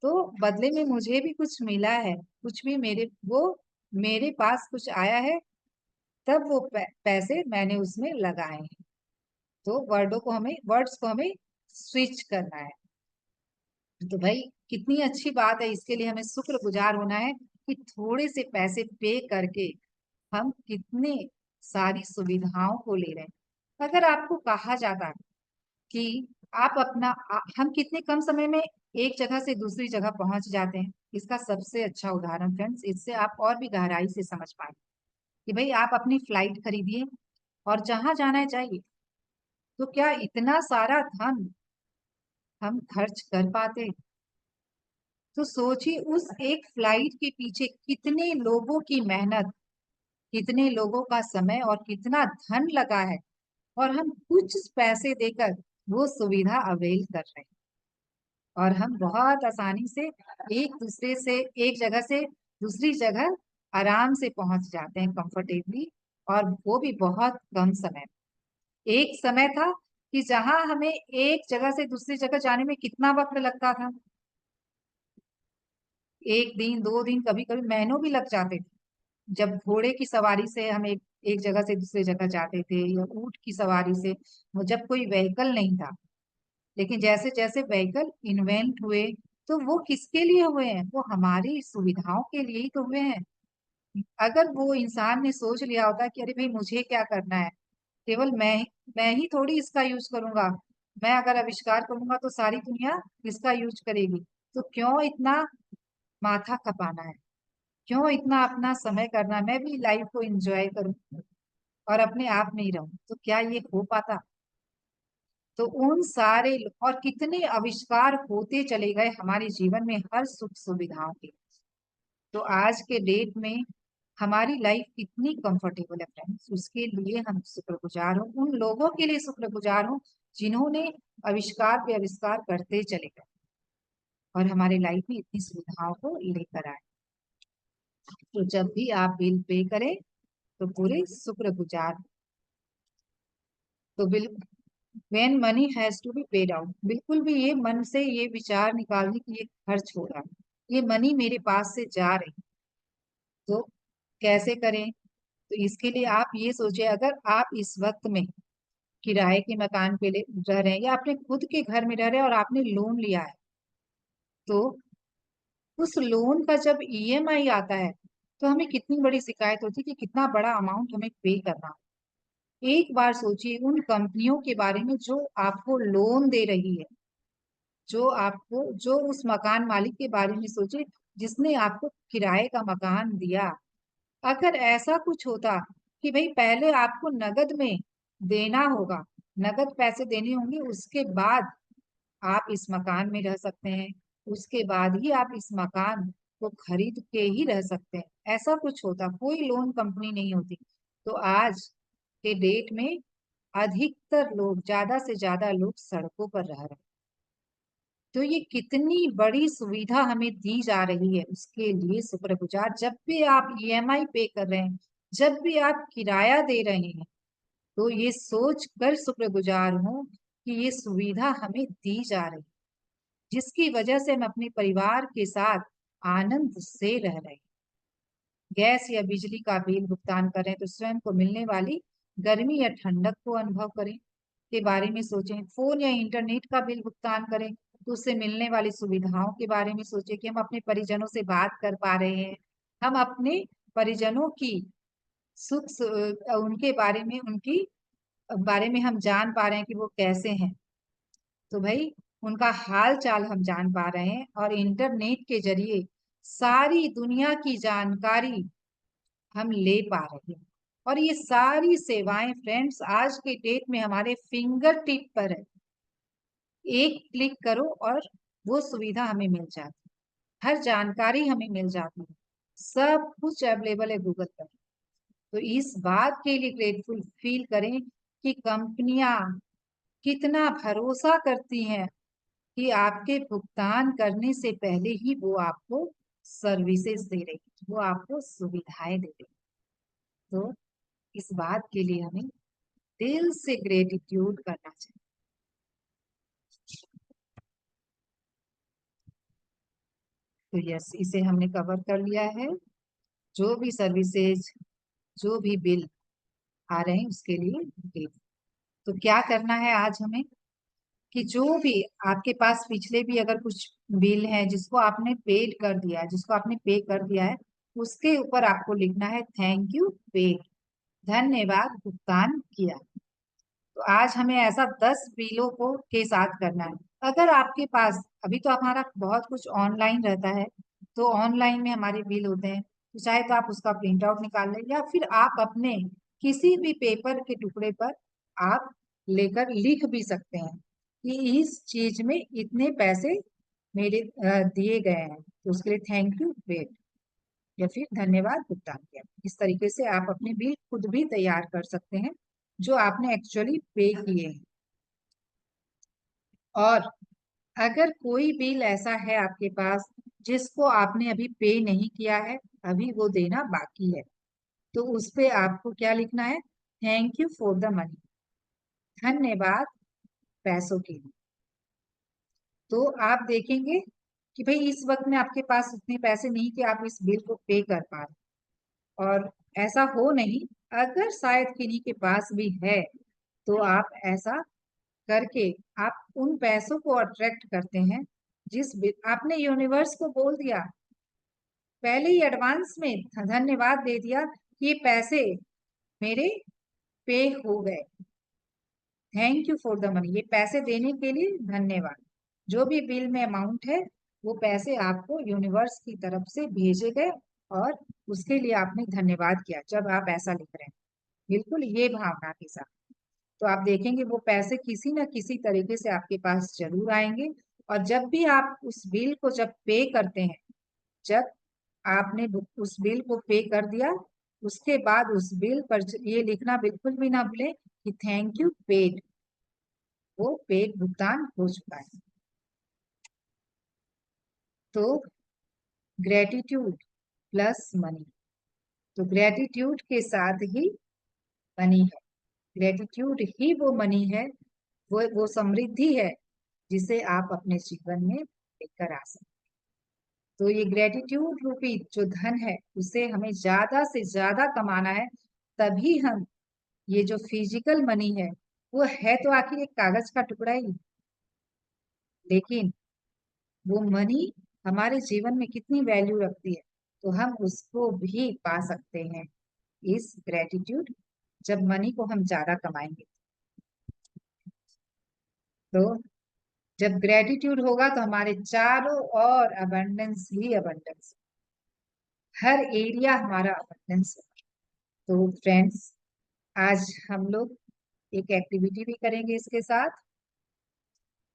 तो बदले में मुझे भी कुछ मिला है, कुछ भी मेरे पास कुछ आया है, तब वो पैसे मैंने उसमें लगाए हैं। तो वर्ड्स को हमें स्विच करना है। तो भाई कितनी अच्छी बात है, इसके लिए हमें शुक्रगुजार होना है कि थोड़े से पैसे पे करके हम कितने सारी सुविधाओं को ले रहे हैं। अगर आपको कहा जाता है कि हम कितने कम समय में एक जगह से दूसरी जगह पहुंच जाते हैं, इसका सबसे अच्छा उदाहरण फ्रेंड्स, इससे आप और भी गहराई से समझ पाए कि भाई आप अपनी फ्लाइट खरीदिए और जहां जाना है जाइए। तो क्या इतना सारा धन हम खर्च कर पाते? तो सोचिए उस एक फ्लाइट के पीछे कितने लोगों की मेहनत, कितने लोगों का समय और कितना धन लगा है, और हम कुछ पैसे देकर वो सुविधा अवेल कर रहे हैं, और हम बहुत आसानी से एक जगह से दूसरी जगह आराम से पहुंच जाते हैं कंफर्टेबली, और वो भी बहुत कम समय में। एक समय था कि जहां हमें एक जगह से दूसरी जगह जाने में कितना वक्त लगता था, एक दिन, 2 दिन, कभी कभी महीनों भी लग जाते थे। जब घोड़े की सवारी से हम एक जगह से दूसरी जगह जाते थे, या ऊंट की सवारी से, वो जब कोई व्हीकल नहीं था। लेकिन जैसे जैसे व्हीकल इन्वेंट हुए, तो वो किसके लिए हुए हैं? वो हमारी सुविधाओं के लिए ही तो हुए हैं। अगर वो इंसान ने सोच लिया होता कि अरे भाई मुझे क्या करना है, केवल मैं ही थोड़ी इसका यूज करूंगा, मैं अगर आविष्कार करूंगा तो सारी दुनिया इसका यूज करेगी, तो क्यों इतना माथा खपाना है, क्यों इतना अपना समय करना है? मैं भी लाइफ को एंजॉय करूं और अपने आप में ही रहूं, तो क्या ये हो पाता? तो उन सारे और कितने आविष्कार होते चले गए हमारे जीवन में हर सुख सुविधाओं के। तो आज के डेट में हमारी लाइफ कितनी कंफर्टेबल है फ्रेंड्स, उसके लिए हम शुक्रगुजार हो, उन लोगों के लिए शुक्रगुजार हो जिन्होंने आविष्कार पे आविष्कार करते चले गए और हमारे लाइफ में इतनी सुविधाओं को लेकर आए। तो जब भी आप बिल पे करें तो पूरे शुक्रगुजार। तो bill when money has to be paid out, बिल्कुल भी ये मन से ये विचार निकालने की ये खर्च हो रहा है, ये मनी मेरे पास से जा रही, तो कैसे करें? तो इसके लिए आप ये सोचिए, अगर आप इस वक्त में किराए के मकान पे रह रहे हैं, या अपने खुद के घर में रह रहे हैं और आपने लोन लिया है, तो उस लोन का जब ईएमआई आता है, तो हमें कितनी बड़ी शिकायत होती है कि कितना बड़ा अमाउंट हमें पे करना। एक बार सोचिए उन कंपनियों के बारे में जो आपको लोन दे रही है, जो उस मकान मालिक के बारे में सोचे जिसने आपको किराए का मकान दिया। अगर ऐसा कुछ होता कि भाई पहले आपको नगद में देना होगा, नगद पैसे देने होंगे, उसके बाद आप इस मकान में रह सकते हैं, उसके बाद ही आप इस मकान को खरीद के ही रह सकते हैं, ऐसा कुछ होता, कोई लोन कंपनी नहीं होती, तो आज के डेट में अधिकतर लोग, ज्यादा से ज्यादा लोग सड़कों पर रह रहे हैं। तो ये कितनी बड़ी सुविधा हमें दी जा रही है, उसके लिए शुक्रगुजार। जब भी आप ईएमआई पे कर रहे हैं, जब भी आप किराया दे रहे हैं, तो ये सोच कर शुक्रगुजार हो कि ये सुविधा हमें दी जा रही है, जिसकी वजह से हम अपने परिवार के साथ आनंद से रह रहे हैं। गैस या बिजली का बिल भुगतान करें तो स्वयं को मिलने वाली गर्मी या ठंडक को अनुभव करें के बारे में सोचें। फोन या इंटरनेट का बिल भुगतान करें तो उससे मिलने वाली सुविधाओं के बारे में सोचें कि हम अपने परिजनों से बात कर पा रहे हैं, हम अपने परिजनों की उनके बारे में, उनकी बारे में हम जान पा रहे हैं कि वो कैसे हैं, तो भाई उनका हाल चाल हम जान पा रहे हैं, और इंटरनेट के जरिए सारी दुनिया की जानकारी हम ले पा रहे हैं। और ये सारी सेवाएं फ्रेंड्स आज के डेट में हमारे फिंगर टिप पर है, एक क्लिक करो और वो सुविधा हमें मिल जाती है, हर जानकारी हमें मिल जाती है, सब कुछ अवेलेबल है गूगल पर। तो इस बात के लिए ग्रेटफुल फील करें कि कंपनियां कितना भरोसा करती हैं कि आपके भुगतान करने से पहले ही वो आपको सर्विसेज दे रही, वो आपको सुविधाएं दे रही। तो इस बात के लिए हमें दिल से ग्रेटिट्यूड करना चाहिए। तो यस, इसे हमने कवर कर लिया है। जो भी सर्विसेज, जो भी बिल आ रहे हैं उसके लिए बिल। तो क्या करना है आज हमें कि जो भी आपके पास पिछले भी अगर कुछ बिल है जिसको आपने पेड कर दिया है, जिसको आपने पे कर दिया है, उसके ऊपर आपको लिखना है थैंक यू पेड, धन्यवाद भुगतान किया। तो आज हमें ऐसा 10 बिलों को के साथ करना है। अगर आपके पास अभी तो हमारा बहुत कुछ ऑनलाइन रहता है, तो ऑनलाइन में हमारे बिल होते हैं, तो चाहे तो आप उसका प्रिंट आउट निकाल लें, या फिर आप अपने किसी भी पेपर के टुकड़े पर आप लेकर लिख भी सकते हैं कि इस चीज में इतने पैसे मेरे दिए गए हैं, तो उसके लिए थैंक यू वेट। या फिर धन्यवाद भुगतान किया। इस तरीके से आप अपने बिल खुद भी तैयार कर सकते हैं जो आपने एक्चुअली पे किए हैं। और अगर कोई बिल ऐसा है आपके पास जिसको आपने अभी पे नहीं किया है, अभी वो देना बाकी है, तो उस पे आपको क्या लिखना है? Thank you for the money, धन्यवाद पैसों के लिए। तो आप देखेंगे कि भाई इस वक्त में आपके पास उतने पैसे नहीं कि आप इस बिल को पे कर पा रहे, और ऐसा हो नहीं। अगर शायद किन्हीं के पास भी है तो आप ऐसा करके आप उन पैसों को अट्रैक्ट करते हैं। जिस बिल आपने यूनिवर्स को बोल दिया, पहले ही एडवांस में धन्यवाद दे दिया कि ये पैसे मेरे पे हो गए, thank you for the money, ये पैसे देने के लिए धन्यवाद। जो भी बिल में अमाउंट है वो पैसे आपको यूनिवर्स की तरफ से भेजे गए, और उसके लिए आपने धन्यवाद किया जब आप ऐसा लिख रहे हैं, बिल्कुल ये भावना के साथ। तो आप देखेंगे वो पैसे किसी न किसी तरीके से आपके पास जरूर आएंगे। और जब भी आप उस बिल को जब पे करते हैं, जब आपने उस बिल को पे कर दिया, उसके बाद उस बिल पर ये लिखना बिल्कुल भी ना भूले कि थैंक यू पेड, वो पेड भुगतान हो चुका है। तो ग्रेटिट्यूड प्लस मनी, तो ग्रेटिट्यूड के साथ ही मनी है, ग्रेटिट्यूड ही वो मनी है, वो समृद्धि है जिसे आप अपने जीवन में लेकर आ सकते। तो ये ग्रेटिट्यूड रूपी जो धन है उसे हमें ज्यादा से ज्यादा कमाना है, तभी हम ये जो फिजिकल मनी है, वो है तो आखिर एक कागज का टुकड़ा ही, लेकिन वो मनी हमारे जीवन में कितनी वैल्यू रखती है, तो हम उसको भी पा सकते हैं इस ग्रेटिट्यूड, जब मनी को हम ज्यादा कमाएंगे। तो जब ग्रेटिट्यूड होगा तो हमारे चारों ओर अबंडेंस ही अबंडेंस, हर एरिया हमारा अबंडेंस होगा। तो फ्रेंड्स, आज हम लोग एक एक्टिविटी भी करेंगे इसके साथ।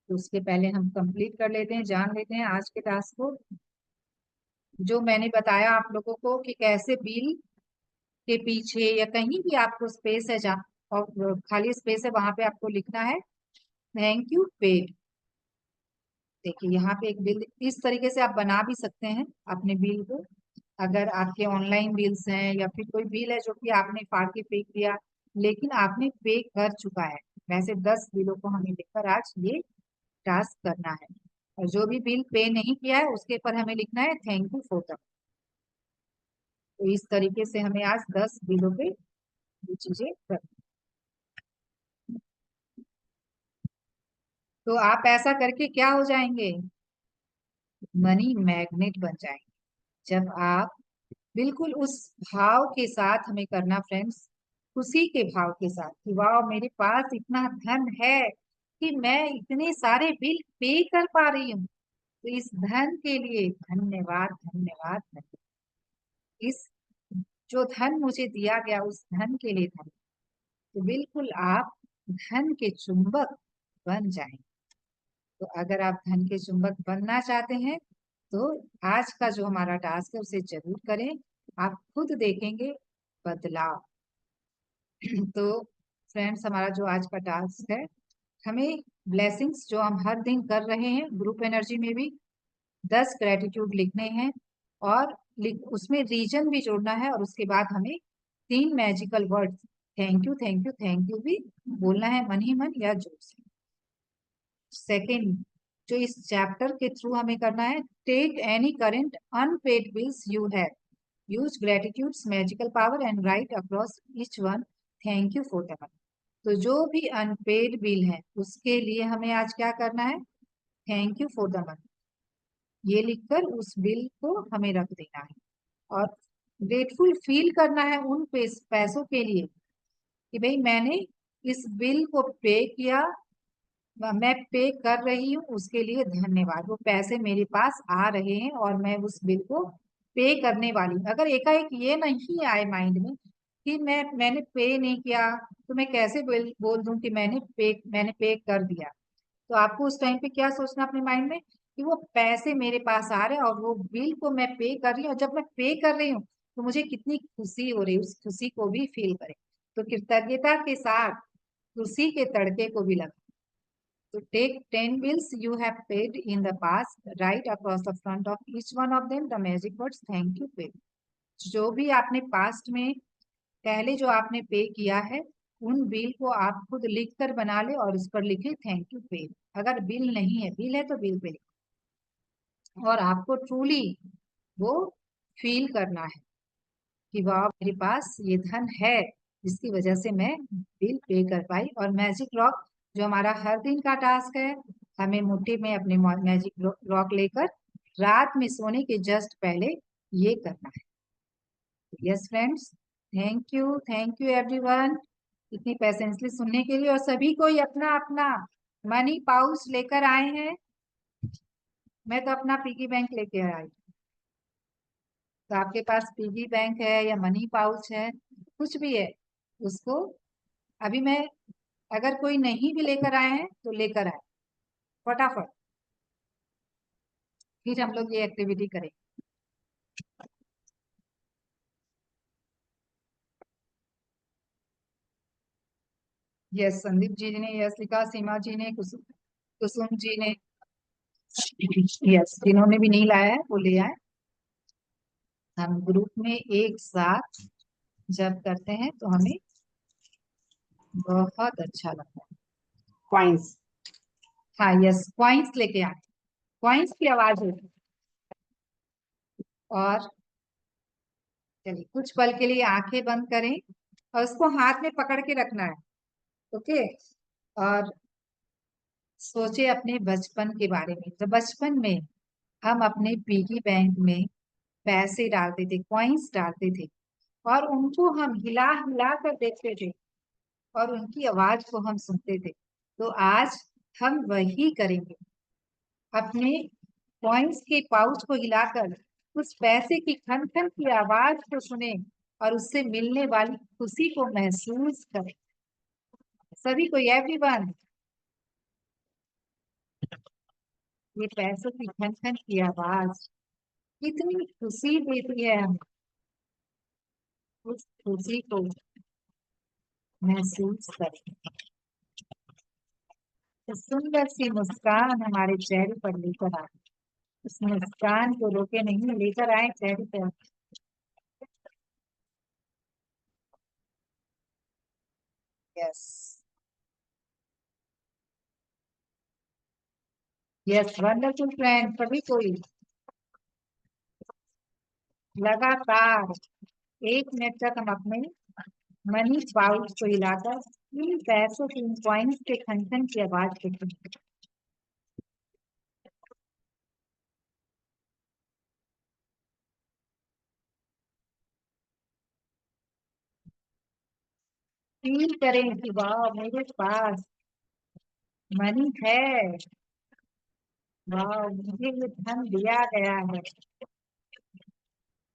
तो उसके पहले हम कंप्लीट कर लेते हैं, जान लेते हैं आज के टास्क को। जो मैंने बताया आप लोगों को कि कैसे बिल के पीछे या कहीं भी आपको स्पेस है जहाँ और खाली स्पेस है, वहां पे आपको लिखना है थैंक यू पेड। देखिए यहाँ पे एक बिल इस तरीके से आप बना भी सकते हैं अपने बिल को। अगर आपके ऑनलाइन बिल्स हैं या फिर कोई बिल है जो कि आपने फाड़ के फेंक दिया लेकिन आपने पे कर चुका है, वैसे 10 बिलों को हमें लिखकर आज ये टास्क करना है। और जो भी बिल पे नहीं किया है उसके ऊपर हमें लिखना है थैंक यू फॉर द। तो इस तरीके से हमें आज 10 बिलों पे ये चीजें करनी। तो आप ऐसा करके क्या हो जाएंगे? मनी मैग्नेट बन जाएंगे। जब आप बिल्कुल उस भाव के साथ हमें करना फ्रेंड्स, खुशी के भाव के साथ कि वाह मेरे पास इतना धन है कि मैं इतने सारे बिल पे कर पा रही हूँ, तो इस धन के लिए धन्यवाद धन्यवाद धन्यवाद। इस जो धन मुझे दिया गया उस धन के लिए धन्यवाद। तो बिल्कुल आप धन के चुंबक बन जाएंगे। तो अगर आप धन के चुंबक बनना चाहते हैं तो आज का जो हमारा टास्क है उसे जरूर करें, आप खुद देखेंगे बदलाव। तो फ्रेंड्स, हमारा जो आज का टास्क है, हमें ब्लेसिंग्स जो हम हर दिन कर रहे हैं ग्रुप एनर्जी में भी 10 ग्रेटिट्यूड लिखने हैं, और उसमें रीजन भी जोड़ना है, और उसके बाद हमें 3 magical word thank you thank you thank you भी बोलना है, मन ही मन या जोर से। सेकेंड जो इस चैप्टर के थ्रू हमें करना है, take any current unpaid bills you have, use gratitude's magical power and write across each one thank you for the money. तो जो भी अनपेड बिल है उसके लिए हमें आज क्या करना है? Thank you for the money ये लिखकर उस बिल को हमें रख देना है, और ग्रेटफुल फील करना है उन पैसों के लिए कि भाई मैंने इस बिल को पे किया, मैं पे कर रही हूँ, उसके लिए धन्यवाद। वो पैसे मेरे पास आ रहे हैं और मैं उस बिल को पे करने वाली हूँ। अगर एकाएक ये नहीं आए माइंड में कि मैंने पे नहीं किया, तो मैं कैसे बोल दूं कि मैंने पे कर दिया। तो आपको उस टाइम पे क्या सोचना अपने माइंड में कि वो पैसे मेरे पास आ रहे हैं और वो बिल को मैं पे कर रही हूँ, और जब मैं पे कर रही हूँ तो मुझे कितनी खुशी हो रही है, उस खुशी को भी फील करें। तो कृतज्ञता के साथ खुशी के तड़के को भी लगा। तो take 10 bills you have paid in the past, write across the front of each one of them the magic words thank you pay. जो भी आपने पास्ट में पहले जो आपने पे किया है, उन बिल को आप खुद लिख कर बना ले और उस पर लिखे थैंक यू पे। अगर बिल नहीं है, बिल है तो बिल पे लिखो, और आपको ट्रूली वो फील करना है कि वाह मेरे पास ये धन है जिसकी वजह से मैं बिल पे कर पाई। और मैजिक रॉक जो हमारा हर दिन का टास्क है, हमें मुट्ठी में अपने मैजिक रॉक लेकर रात में सोने के जस्ट पहले ये करना है। Yes friends, thank you everyone इतनी पेशेंसली सुनने के लिए। और सभी कोई अपना अपना मनी पाउच लेकर आए हैं। मैं तो अपना पिगी बैंक लेके आई। तो आपके पास पिगी बैंक है या मनी पाउच है, कुछ भी है, उसको अभी मैं, अगर कोई नहीं भी लेकर आए हैं तो लेकर आए फटाफट, फिर हम लोग ये एक्टिविटी करें। यस, संदीप जी ने यस लिखा, सीमा जी ने, कुसुम जी ने यस, जिन्होंने भी नहीं लाया है वो ले आए। हम ग्रुप में एक साथ जब करते हैं तो हमें बहुत अच्छा लगता है। कॉइन्स। हाँ यस, कॉइन्स लेके आए, कॉइन्स की आवाज होगी। और चलिए कुछ पल के लिए आंखें बंद करें और उसको हाथ में पकड़ के रखना है। ओके, और सोचे अपने बचपन के बारे में। तो बचपन में हम अपने पिगी बैंक में पैसे डालते थे, कॉइन्स डालते थे, और उनको हम हिला हिला कर देखते थे और उनकी आवाज को हम सुनते थे। तो आज हम वही करेंगे, अपने कॉइन्स के पाउच को हिलाकर उस पैसे की खन खन की आवाज को सुने और उससे मिलने वाली खुशी को महसूस करें। सभी को, एवरीवन, ये पैसों की खन खन की आवाज कितनी खुशी देती है, हम उस खुशी को महसूस करें। तो सुंदर सी मुस्कान हमारे चेहरे पर लेकर आए, उस मुस्कान को रोके नहीं, लेकर आए चेहरे पर। यस यस, वंडरफुल फ्रेंड, सभी कोई लगातार 1 मिनट तक हम अपने मनी पाउच को हिलाकर इन पैसों की, इन कॉइन्स के खन खन की आवाज को सुनें। फील करें कि वाह मेरे पास मनी है, वाह मुझे ये धन दिया गया है,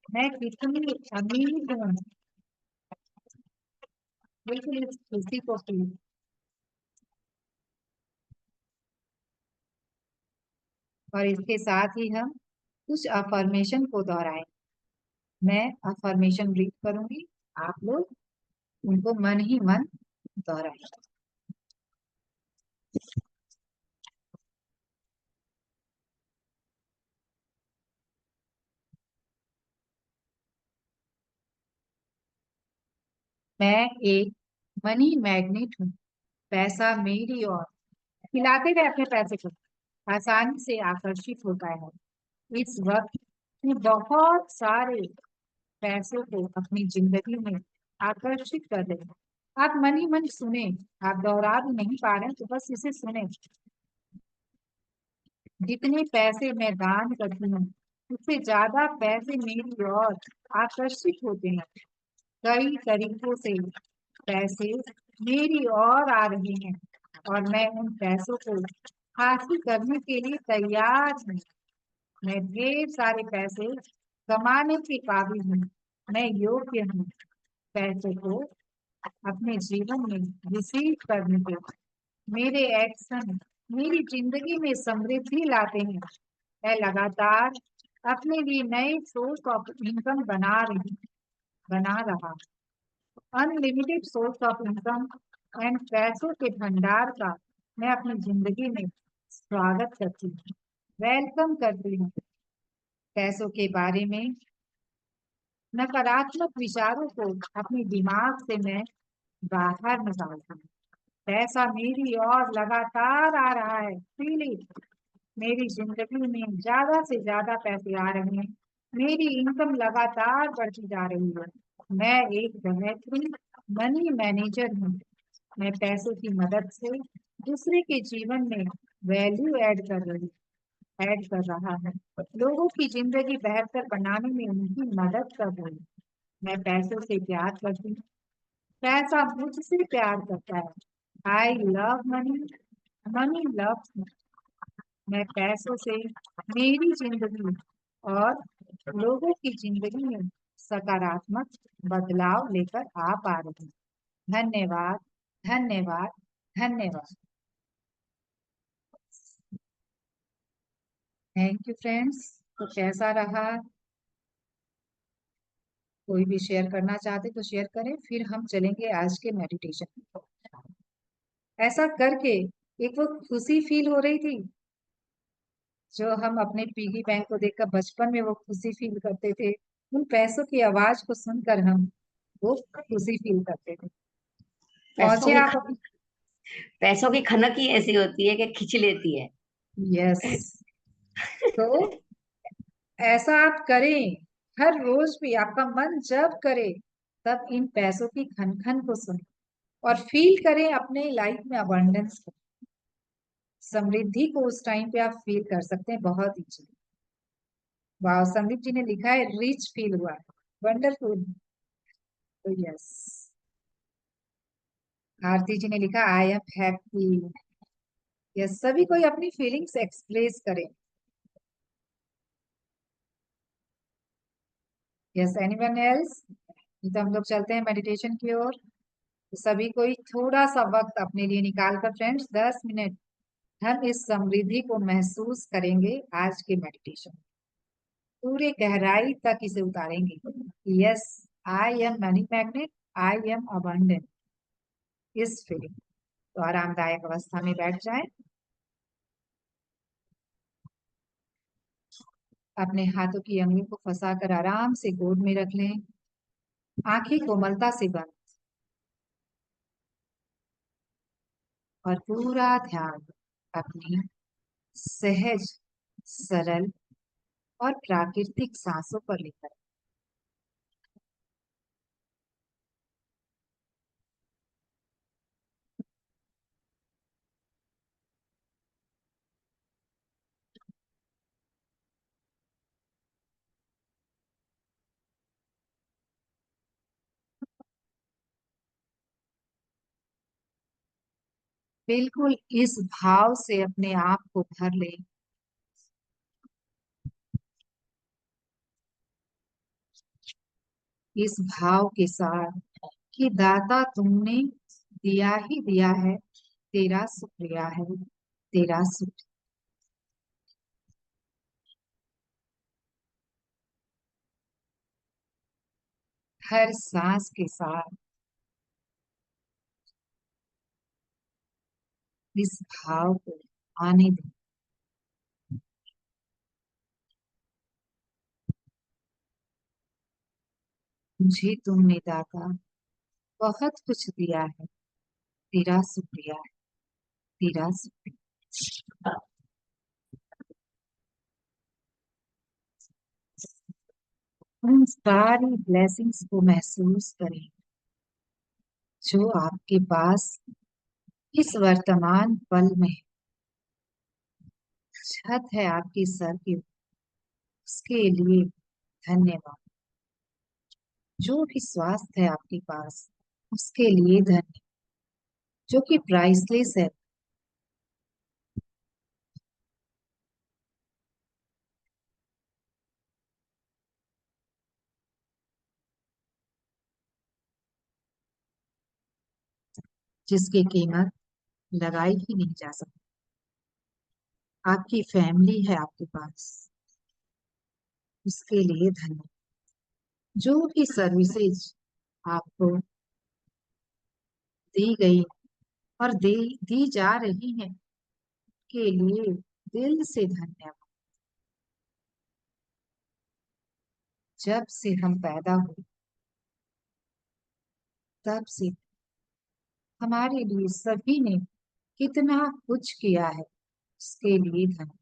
मैं कितनी अमीर हूँ। बिल्कुल इस खुशी को फील। और इसके साथ ही हम कुछ अफर्मेशन को दोहराएं। मैं अफर्मेशन रीड करूंगी, आप लोग उनको मन ही मन दोहराएं। मैं एक मनी मैग्नेट हूँ, पैसा मेरी ओर खिलाते गए अपने पैसे को आसानी से आकर्षित होता है। इस वक्त मैं बहुत सारे पैसों को अपनी जिंदगी में आकर्षित कर रहे हैं। आप मन ही मन सुने, आप दोहरा भी नहीं पा रहे हैं तो बस इसे सुने। जितने पैसे मैं दान करती हूँ उससे ज्यादा पैसे मेरी ओर आकर्षित होते हैं। कई तरीकों से पैसे मेरी ओर आ रहे हैं और मैं उन पैसों को हासिल करने के लिए तैयार हूँ। मैं ढेर सारे पैसे कमाने के काबिल हूँ, मैं योग्य हूँ पैसे को अपने जीवन में रिसीव करने के। मेरे एक्शन मेरी जिंदगी में समृद्धि लाते हैं मैं लगातार अपने लिए नए सोर्स ऑफ इनकम बना रहा। Unlimited source of income and पैसों के भंडार का मैं अपनी जिंदगी में स्वागत करती हूँ, वेलकम करती हूँ। पैसों के बारे में नकारात्मक विचारों को अपने दिमाग से मैं बाहर निकालती हूँ। पैसा मेरी ओर लगातार आ रहा है, फ्रीली। मेरी जिंदगी में ज्यादा से ज्यादा पैसे आ रहे हैं, मेरी इनकम लगातार बढ़ती जा रही है। मैं एक बेहतरीन मनी मैनेजर हूँ। मैं पैसों की मदद से दूसरे के जीवन में वैल्यू ऐड कर रहा है, लोगों की जिंदगी बेहतर बनाने में उनकी मदद कर रही हूँ। मैं पैसों से प्यार करती हूँ, पैसा मुझसे प्यार करता है। I love money, money loves me. मैं पैसों से मेरी जिंदगी और लोगों की जिंदगी में सकारात्मक बदलाव लेकर आ पा रही हूँ। धन्यवाद, धन्यवाद, धन्यवाद। Thank you friends. तो कैसा रहा? कोई भी शेयर करना चाहते तो शेयर करें, फिर हम चलेंगे आज के मेडिटेशन में। ऐसा करके एक वो खुशी फील हो रही थी जो हम अपने पिगी बैंक को देखकर बचपन में वो खुशी फील करते थे। उन पैसों की आवाज को सुनकर हम वो खुशी फील करते थे। पैसों पहुंचे की आप अपने? पैसों की खनक ही ऐसी होती है कि खींच लेती है। यस। तो ऐसा आप करें, हर रोज भी आपका मन जब करे तब इन पैसों की खन खन को सुने और फील करें अपने लाइफ में अबंडेंस को, समृद्धि को। उस टाइम पे आप फील कर सकते हैं बहुत इजीली। वाह, संदीप जी ने लिखा है रिच फील हुआ, वंडरफुल। तो यस, आरती जी ने लिखा आई एम हैप्पी। यस, सभी कोई अपनी फीलिंग्स एक्सप्रेस करें। Yes, anyone else? तो हम लोग चलते हैं मेडिटेशन की ओर। तो सभी कोई थोड़ा सा वक्त अपने लिए निकाल कर फ्रेंड्स, 10 मिनट हम इस समृद्धि को महसूस करेंगे। आज के मेडिटेशन पूरे गहराई तक इसे उतारेंगे। Yes, I am money magnet, I am abundant. इस फीलिंग तो आरामदायक अवस्था में बैठ जाएं। अपने हाथों की अंगुलियों को फंसाकर आराम से गोद में रख लें। आंखें कोमलता से बंद और पूरा ध्यान अपनी सहज, सरल और प्राकृतिक सांसों पर लेकर। बिल्कुल इस भाव से अपने आप को भर ले, इस भाव के साथ कि दाता तुमने दिया ही दिया है, तेरा शुक्रिया है, तेरा शुक्र। हर सांस के साथ इस भाव को आने दे। मुझे तुमने दाता बहुत कुछ दिया है, तेरा शुक्रिया है, तेरा शुक्रिया। उन सारी ब्लेसिंग्स को महसूस करें जो आपके पास इस वर्तमान पल में है। छत है आपके सर के ऊपर, उसके लिए धन्यवाद। जो भी स्वास्थ्य है आपके पास, उसके लिए धन्यवाद, जो कि प्राइसलेस है। जिसकी कीमत लगाई ही नहीं जा सकती। आपकी फैमिली है आपके पास, उसके लिए धन्यवाद। जो भी सर्विसेज आपको दी गई और दी जा रही है के लिए दिल से धन्यवाद। जब से हम पैदा हुए तब से हमारे लिए सभी ने कितना कुछ किया है, उसके लिए धन्यवाद।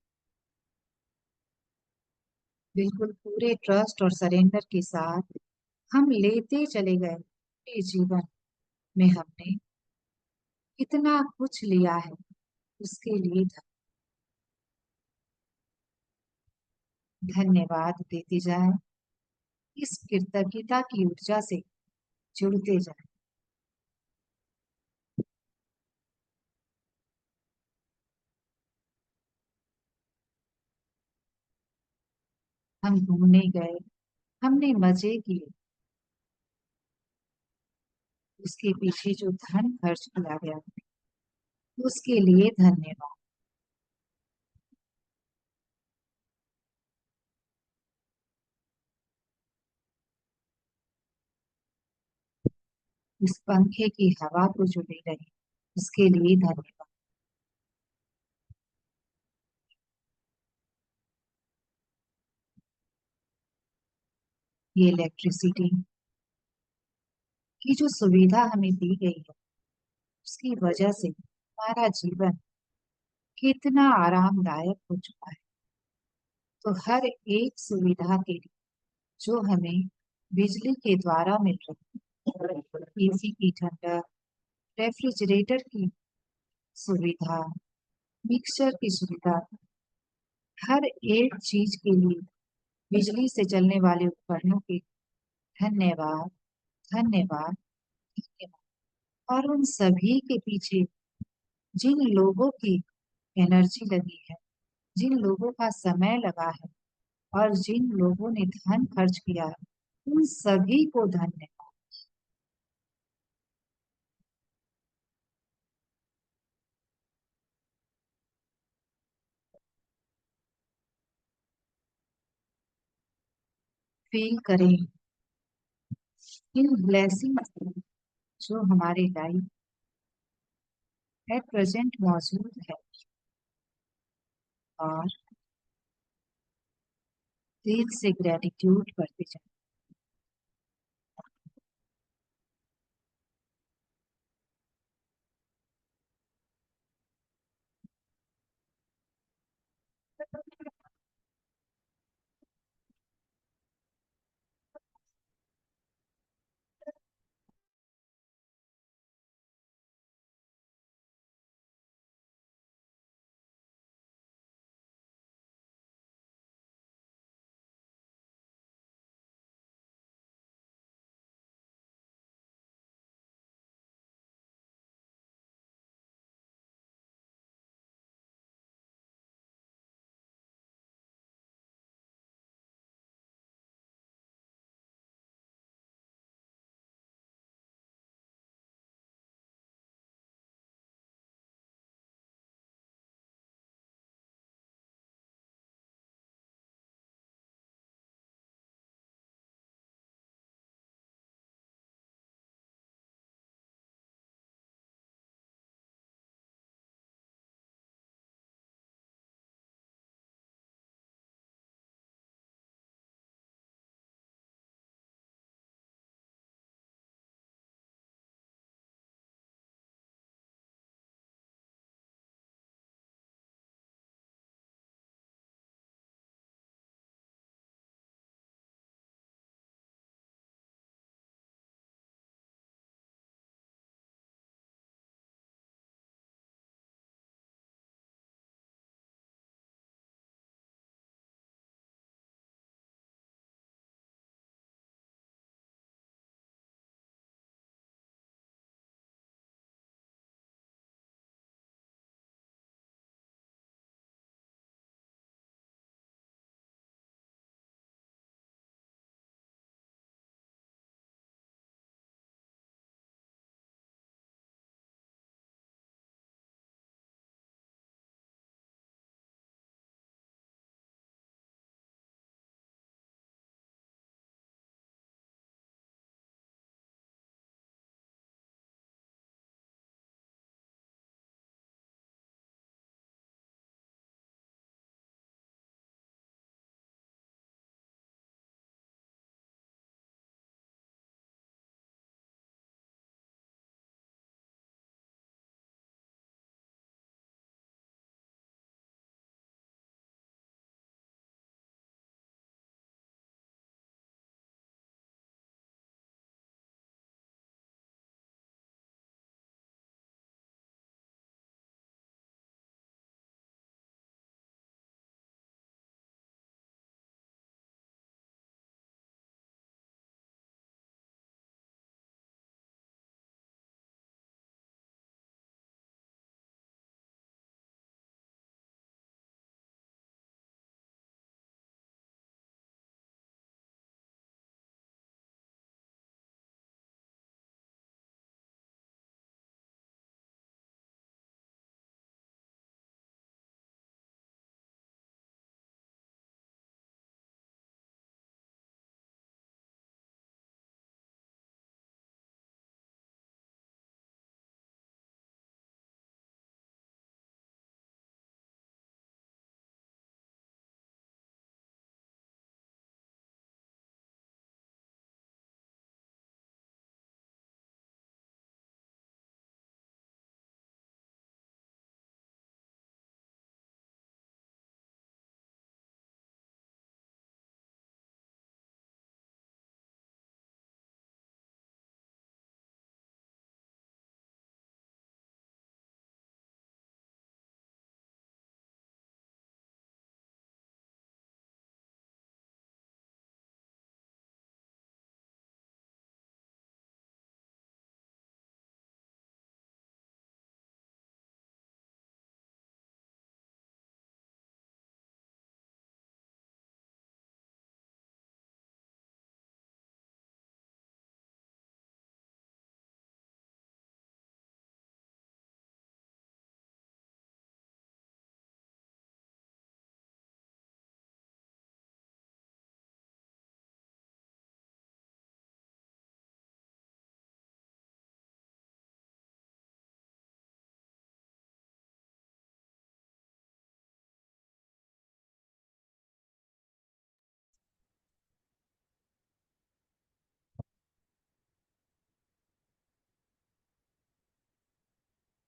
बिल्कुल पूरे ट्रस्ट और सरेंडर के साथ हम लेते चले गए। पूरे जीवन में हमने कितना कुछ लिया है, उसके लिए धन्यवाद देते जाए। इस कृतज्ञता की ऊर्जा से जुड़ते जाए। हम घूमने गए, हमने मजे किए, उसके पीछे जो धन खर्च किया गया उसके लिए धन्यवाद। इस पंखे की हवा को जो ले रही उसके लिए धन्यवाद। ये इलेक्ट्रिसिटी की जो सुविधा हमें दी गई है उसकी वजह से हमारा जीवन कितना आरामदायक हो चुका है। तो हर एक सुविधा के लिए जो हमें बिजली के द्वारा मिल रही है, एसी की ठंडक, रेफ्रिजरेटर की सुविधा, मिक्सर की सुविधा, हर एक चीज के लिए बिजली से चलने वाले उपकरणों के धन्यवाद, धन्यवाद, धन्यवाद। और उन सभी के पीछे जिन लोगों की एनर्जी लगी है, जिन लोगों का समय लगा है और जिन लोगों ने धन खर्च किया है, उन सभी को धन्यवाद। फील करें इन ब्लेसिंग्स जो हमारे लाइफ एट प्रेजेंट मौजूद है, और दिल से ग्रेटिट्यूड करते जाएं।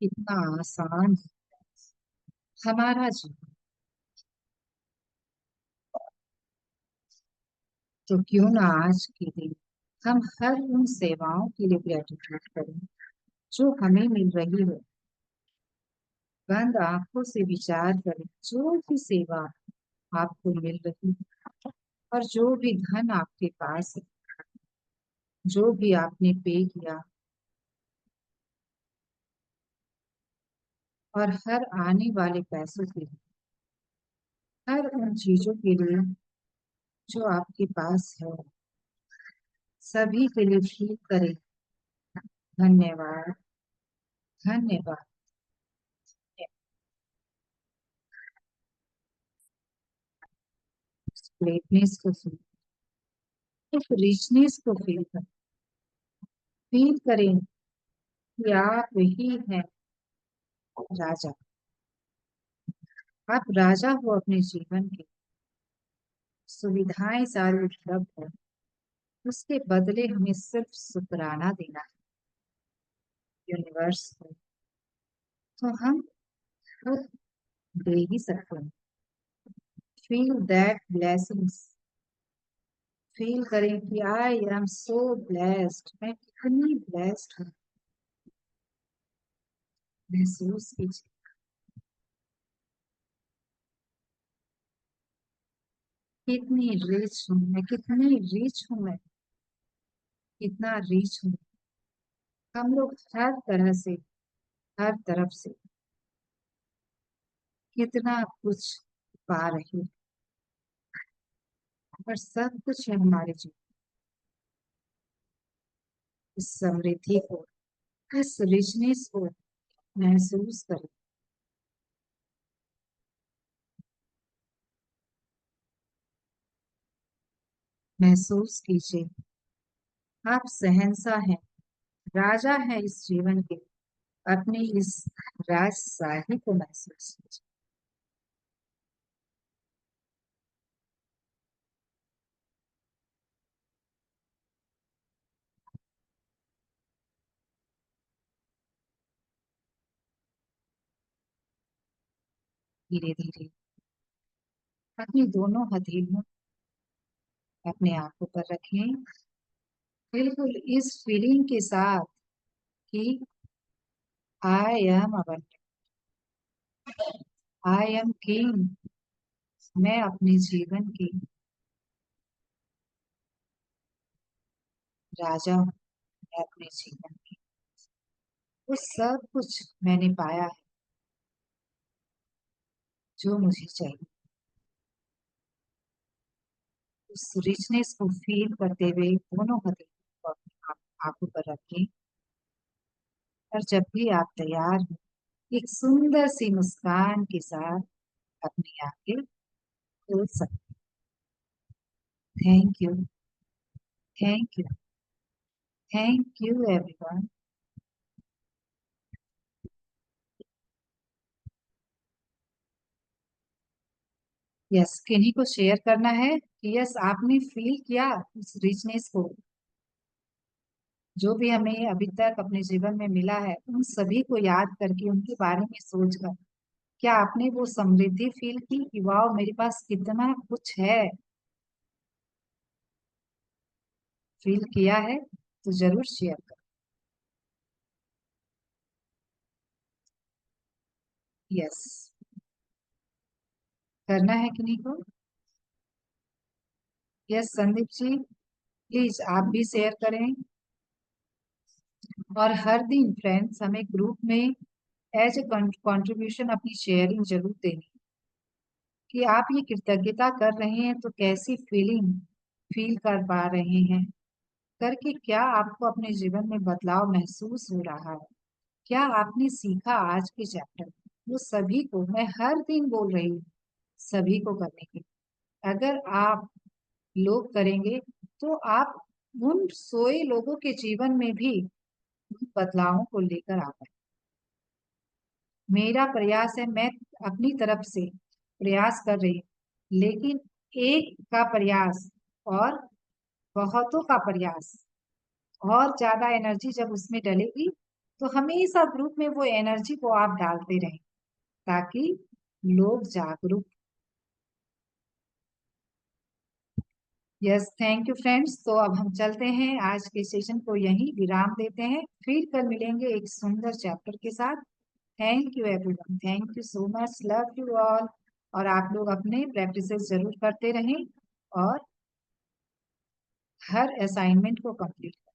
कितना आसान है हमारा जीवन। तो क्यों ना आज के दिन हम हर उन सेवाओं के लिए ग्रेटिट्यूड करें जो हमें मिल रही हो। बंद आंखों से विचार करें, जो भी सेवा आपको मिल रही है और जो भी धन आपके पास है, जो भी आपने पे किया, और हर आने वाले पैसों के लिए, हर उन चीजों के लिए जो आपके पास है, सभी के लिए फील करें धन्यवाद, धन्यवाद। ग्रेटनेस को फील, उस रिचनेस को फील करें कि आप ही हैं राजा। आप राजा हो अपने जीवन के, सुविधाएं सारी उपलब्ध है, उसके बदले हमें सिर्फ शुक्राना देना है यूनिवर्स को। तो हम खुद दे ही सकते हैं। फील दैट ब्लेसिंग्स, फील करें कि आई एम सो ब्लेस्ड, मैं कितनी ब्लेस्ड हूँ। महसूस कीजिए कितनी रिच हूँ मैं, कितनी रिच हूँ मैं, कितना रिच हूँ। हम लोग हर तरह से, हर तरफ से कितना कुछ पा रहे हैं, और सब कुछ है हमारे जीवन। इस समृद्धि को, इस रिचनेस को महसूस करें। महसूस कीजिए आप शहंशाह हैं, राजा है इस जीवन के। अपनी इस राजशाही को महसूस कीजिए। धीरे धीरे अपनी दोनों हथेलियों अपने आंखों पर रखें, बिल्कुल इस फीलिंग के साथ कि आई am abundant, I am king. मैं अपने जीवन की राजा हूँ, मैं अपने जीवन की वो सब कुछ मैंने पाया है जो मुझे चाहिए। उस रिचनेस को फील करते हुए दोनों हथेलियों को अपनी आंखों पर रखें, और जब भी आप तैयार हो एक सुंदर सी मुस्कान के साथ अपनी आंखें खोल सकते। Thank you, thank you, thank you everyone. Yes, किन्हीं को शेयर करना है कि यस आपने फील किया उस रिचनेस को, जो भी हमें अभी तक अपने जीवन में मिला है, उन सभी को याद करके उनके बारे में सोचकर क्या आपने वो समृद्धि फील की कि वाह मेरे पास कितना कुछ है। फील किया है तो जरूर शेयर करो। यस, करना है किन्हीं को। यस संदीप जी, प्लीज आप भी शेयर करें। और हर दिन फ्रेंड्स हमें ग्रुप में एज ए कंट्रीब्यूशन अपनी शेयरिंग जरूर देनी कि आप ये कृतज्ञता कर रहे हैं तो कैसी फीलिंग फील कर पा रहे हैं, करके क्या आपको अपने जीवन में बदलाव महसूस हो रहा है, क्या आपने सीखा आज के चैप्टर में। वो सभी को मैं हर दिन बोल रही हूँ, सभी को करने के। अगर आप लोग करेंगे तो आप उन सोए लोगों के जीवन में भी उन बदलावों को लेकर आ पाए। मेरा प्रयास है, मैं अपनी तरफ से प्रयास कर रही हूँ, लेकिन एक का प्रयास और बहुतों का प्रयास और ज्यादा एनर्जी जब उसमें डलेगी तो हमेशा ग्रुप में वो एनर्जी को आप डालते रहें ताकि लोग जागरूक। Yes, thank you friends. तो अब हम चलते हैं, आज के सेशन को यहीं विराम देते हैं, फिर कल मिलेंगे एक सुंदर चैप्टर के साथ। Thank you everyone, thank you so much, love you all. और आप लोग अपने प्रैक्टिसेस जरूर करते रहें और हर असाइनमेंट को कंप्लीट करें।